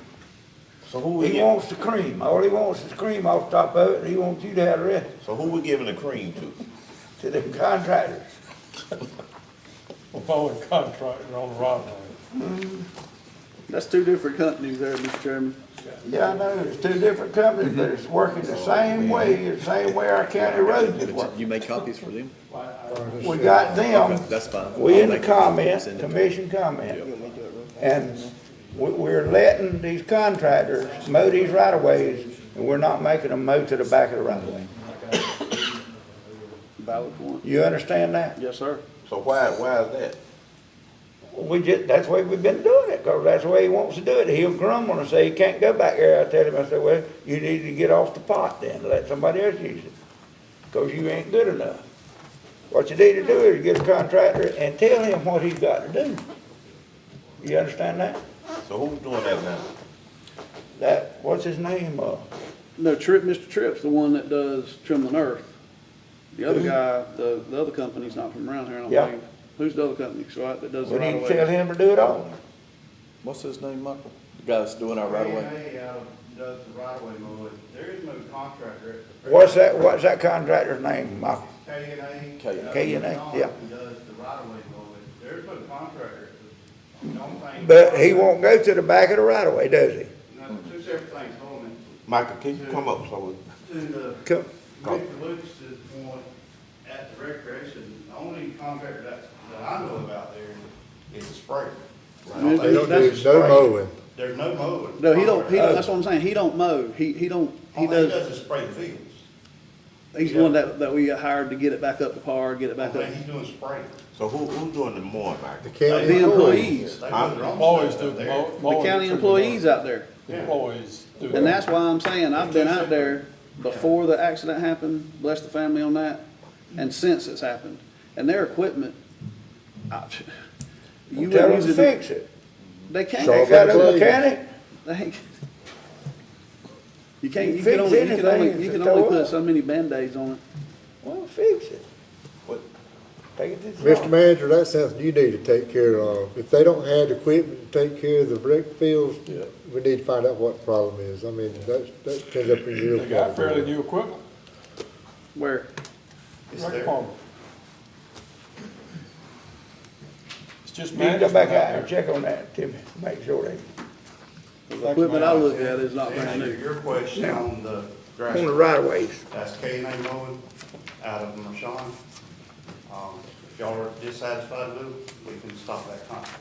so who we He get, wants the cream. All he wants is cream off the top of it, and he wants you to have the rest so who we giving the cream to? to them contractors. We're mowing contractor on the right of way. That's two different companies there, Mr. Chairman. Yeah, I know, it's two different companies, but it's working the same way our county roads is working. You make copies for them? We got them, That's fine. we in the I'll make comment, send it. commission comment. And we're letting these contractors mow these right of ways, and we're not making them mow to the back of the right of way. Valid point. You understand that? Yes, sir. So why is that? That's the way we've been doing it, because that's the way he wants to do it. He'll grumble and say, he can't go back there. I tell him, I said, well, you need to get off the pot then, let somebody else use it, because you ain't good enough. What you need to do is get a contractor and tell him what he's got to do. You understand that? So who's doing that now? That, what's his name, No, Mr. Tripp's the one that does trim and earth. The other guy, the other company's not from around here, I don't Yeah. believe. Who's the other company, right, that does the we right need of to tell way? him to do it all. What's his name, Michael? The guy that's doing our right of way? Does the right of way mowing. There is no contractor. What's that contractor's name, Michael? K&A. K&A, yeah. Who does the right of way mowing. There's no contractor. The only thing. But he won't go to the back of the right of way, does he? No, two separate things, hold on. Michael, can you come up so we? To the, Come. Mr. Lucas's point, at the recreation, the only contractor that I know about there is a sprayer. They They don't That's do no mowing. There's no mowing. No, he don't, that's what I'm saying, he don't mow, he don't, he All he does, does is spray the fields. he's the one that we got hired to get it back up to par, get it back I up. think he's doing spraying. So who's doing the mowing, The Michael? county The employees. employees, They put their own Always stuff do up the there. mowing. the county employees out there. Employees do that. And that's why I'm saying, I've been out there before the accident happened, bless the family on that, and since it's happened. And their equipment, you Tell wouldn't him use to it. fix it. They can't. So- Ain't got no mechanic? They- You can't, you Fix can only, anything you if can it's only tore put up. so many Band-Aids on it. Well, fix it. What? Take it to the Mr. Manager, that's something you need to take care of. If they don't have the equipment to take care of the rec fields, we need to find out what the problem is. I mean, that comes up in your. They got fairly new equipment. Where? Rec department. It's just You can management go back out out and there. check on that, Timmy, make sure they, The equipment I look at is not To brand answer new. your question on the grass. on the right of ways. That's K&A mowing out of Mershon. If y'all are dissatisfied with it, we can stop that contract.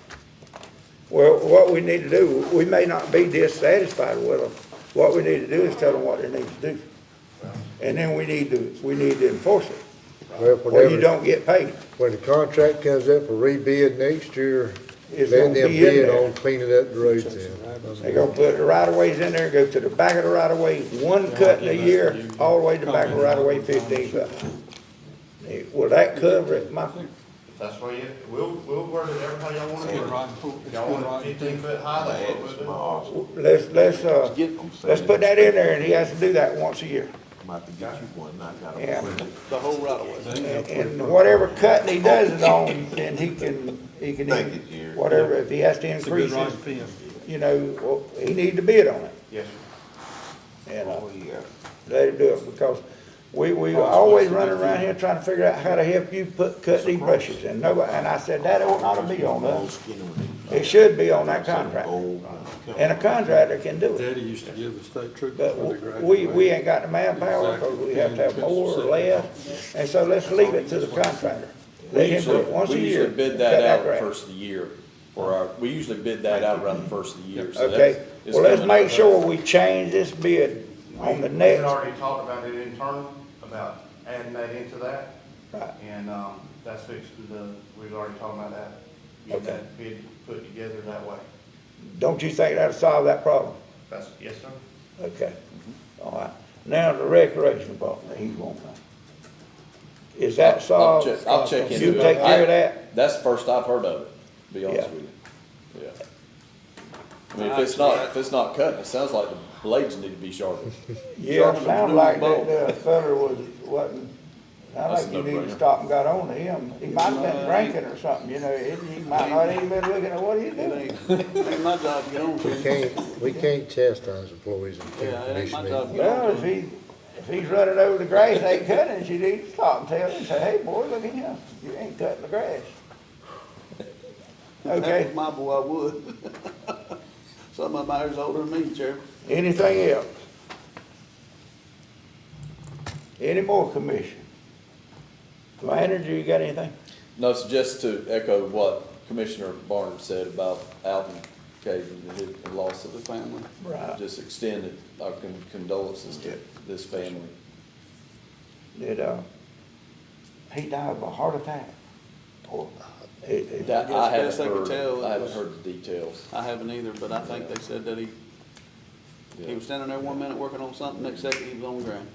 Well, what we need to do, we may not be dissatisfied with them. What we need to do is tell them what they need to do. And then we need to enforce it, Well, or you whenever, don't get paid. when the contract comes up for rebid next year, It's then gonna they'll be in bid there. on cleaning up the roads then. They're gonna put the right of ways in there, go to the back of the right of way, one cut in a year, all the way to the back of the right of way, 15 foot. Will that cover it, Michael? If that's why we'll word it every how y'all want to word it. Y'all want it 15 foot high, that's what we'll do. Let's put that in there, and he has to do that once a year. I'm about to get you one, I got Yeah. a. The whole right of way. And whatever cutting he does it on, then he can, Thank you, Jerry. whatever, if he has to It's a good increase right it, pin. you know, well, he need to bid on it. Yes, sir. And, Oh, yeah. let him do it, because we always run around here trying to figure out how to help you cut these brushes, and nobody, and I said, that ought not to be on us. It should be on that contract, and a contractor can do it. Daddy used to give the state trooper But before they graduated. we ain't got the manpower, because we have to have more or less, and so let's leave it to the contractor. Let him do it once a We year. usually bid cut that out grass. first of the year for our, we usually bid that out around the first of the year, so Okay, that's. it's well, let's coming make up. sure we change this bid on the We next. had already talked about it internally, about adding that into that. Right. And, that's fixed we've already talked about that. Get Okay. that bid put together that way. Don't you think that'll solve that problem? That's, yes, sir. Okay, all right. Now, the recreation department, he's wanting that. Is that solved? I'll check into it. You take care of that? That's the first I've heard of it, to be honest Yeah. with you. Yeah. I mean, if it's not cutting, it sounds like the blades need to be sharpened. Yeah, Sharpen the sounds blue like bulb. that fella wasn't, I That's think a you need to no-brainer. stop and got on to him. He might have been drinking or something, you know, he might not even been looking at what he's It doing. ain't my job to get on to it. We can't chastise employees and keep Yeah, it ain't my commission job to meetings. get Well, on to it. if he's running over the grass, ain't cutting it, you need to stop and tell him, say, hey, boy, look at him, you ain't cutting the grass. If that Okay, was my boy, I would. Some of my hair's older than me, Chair. anything else? Any more commission? Manager, you got anything? No, it's just to echo what Commissioner Barnard said about Alvin Cave and his loss of The the family. Right. just extended our condolences to this family. Did, he died of a heart attack? Or, That, guess I best haven't they could tell, heard, it I haven't was- heard the details. I haven't either, but I think they said that he was standing there 1 minute working on something, next second he was on the ground.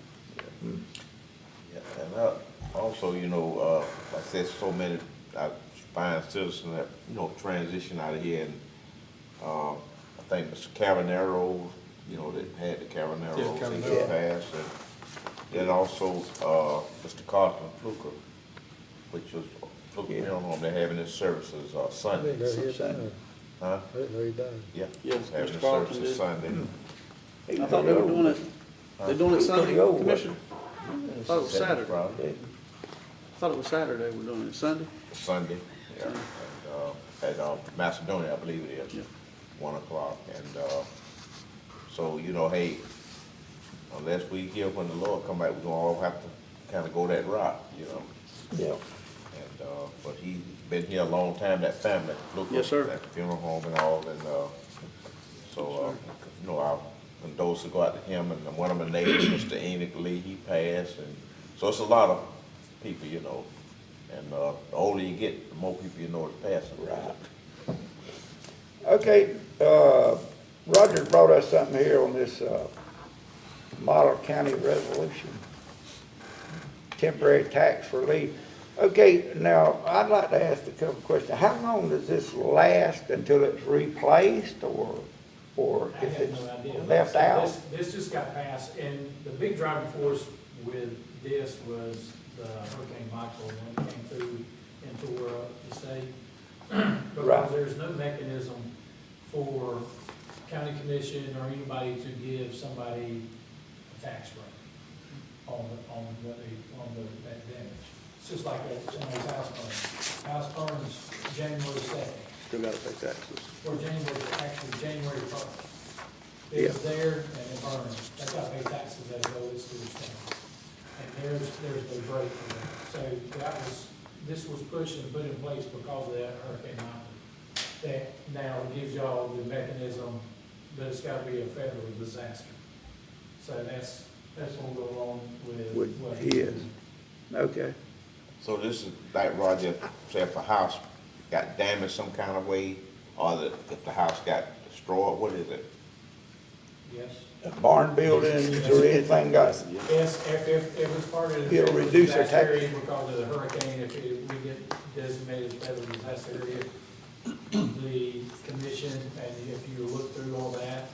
Yeah, and also, you know, like I said, so many fine citizens have, you know, transitioned out of here, and, I think Mr. Cavanero, you know, they had the Cavanero, Yeah, he Cavanero. passed, and then also, Mr. Carlton Fluker, which was, Fluker Yeah. Funeral Home, they're having his services, I Sunday. didn't know he died. Huh? I didn't know he died. Yeah. Yes, Having Mr. his Carlton services did. Sunday. I thought they were doing it, they're doing it Sunday, Pretty old, Commissioner? I thought it was Saturday. Friday. I thought it was Saturday we're doing it, Sunday? Sunday, yeah, and, at, Macedonia, I believe it is, Yeah. 1 o'clock, and, so, you know, hey, unless we hear when the Lord come back, we're gonna all have to kinda go that route, you know, yeah, and, but he's been here a long time, that family, look Yes, sir. at the funeral home and all, and, so, you know, our condolences go out to him, and one of my neighbors, Mr. Enoch Lee, he passed, and, so it's a lot of people, you know, and, the older you get, the more people you know is passing. right. Okay, Roger brought us something here on this, model county resolution. Temporary tax relief. Okay, now, I'd like to ask a couple of questions. How long does this last until it's replaced, or I if have it's no idea. left out? This just got passed, and the big driving force with this was the Hurricane Michael, when it came through and tore up the state. Right. Because there's no mechanism for county commission or anybody to give somebody a tax break on that damage. It's just like somebody's house burns. House burns January 2nd. Still gotta pay taxes. Or January 1st. It was there and it burned. That's got to pay taxes as though it's to the state. And there's no break for that. So this was pushed and put in place because of that Hurricane Michael. That now gives y'all the mechanism, but it's got to be a federal disaster. So that's what we're going on with. what He is. Okay. So this is like Roger said, if a house got damaged some kind of way, or if the house got destroyed, what is it? Yes. Barn buildings or anything got, Yes, if it's part of the. It'll reduce our disaster tax. area because of the hurricane, if we get designated federal disaster area, the commission, and if you look through all that,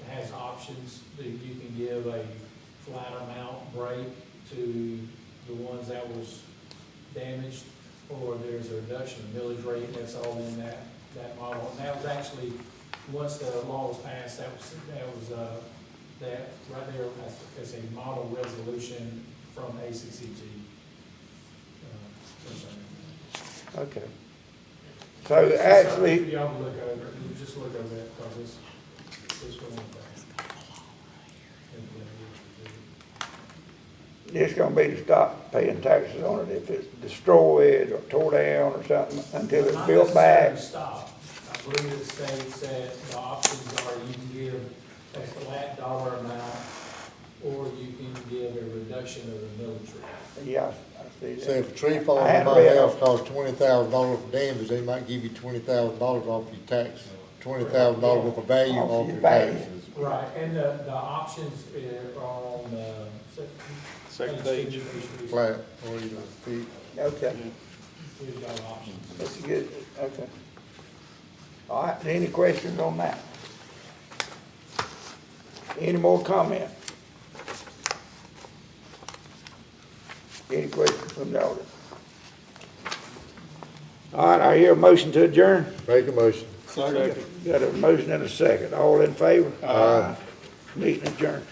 has options that you can give a flat amount break to the ones that was damaged, or there's a reduction in millage rate, that's all in that model. And that was actually, once the law was passed, that right there, that's a model resolution from ACCG. Okay. So actually, Y'all look over it, you just look over it, because it's going back. it's gonna be to stop paying taxes on it if it's destroyed or tore down or something until it's built back. Not necessarily stop. I believe it states that the options are you can give a flat dollar amount, or you can give a reduction of the millage rate. Yeah, I see that. Say if a tree falls I in hadn't my read house all- costs $20,000 for damage, they might give you $20,000 off your tax, $20,000 worth of value Off off your your value. taxes. Right, and the options are on the. Second page. Flat, or you know, feet. Okay, Here's your options. that's good, okay. All right, any questions on that? Any more comment? Any questions from the audience? All right, I hear a motion to adjourn. Make a motion. Got a motion and a second. All in favor? Aye. Meeting adjourned.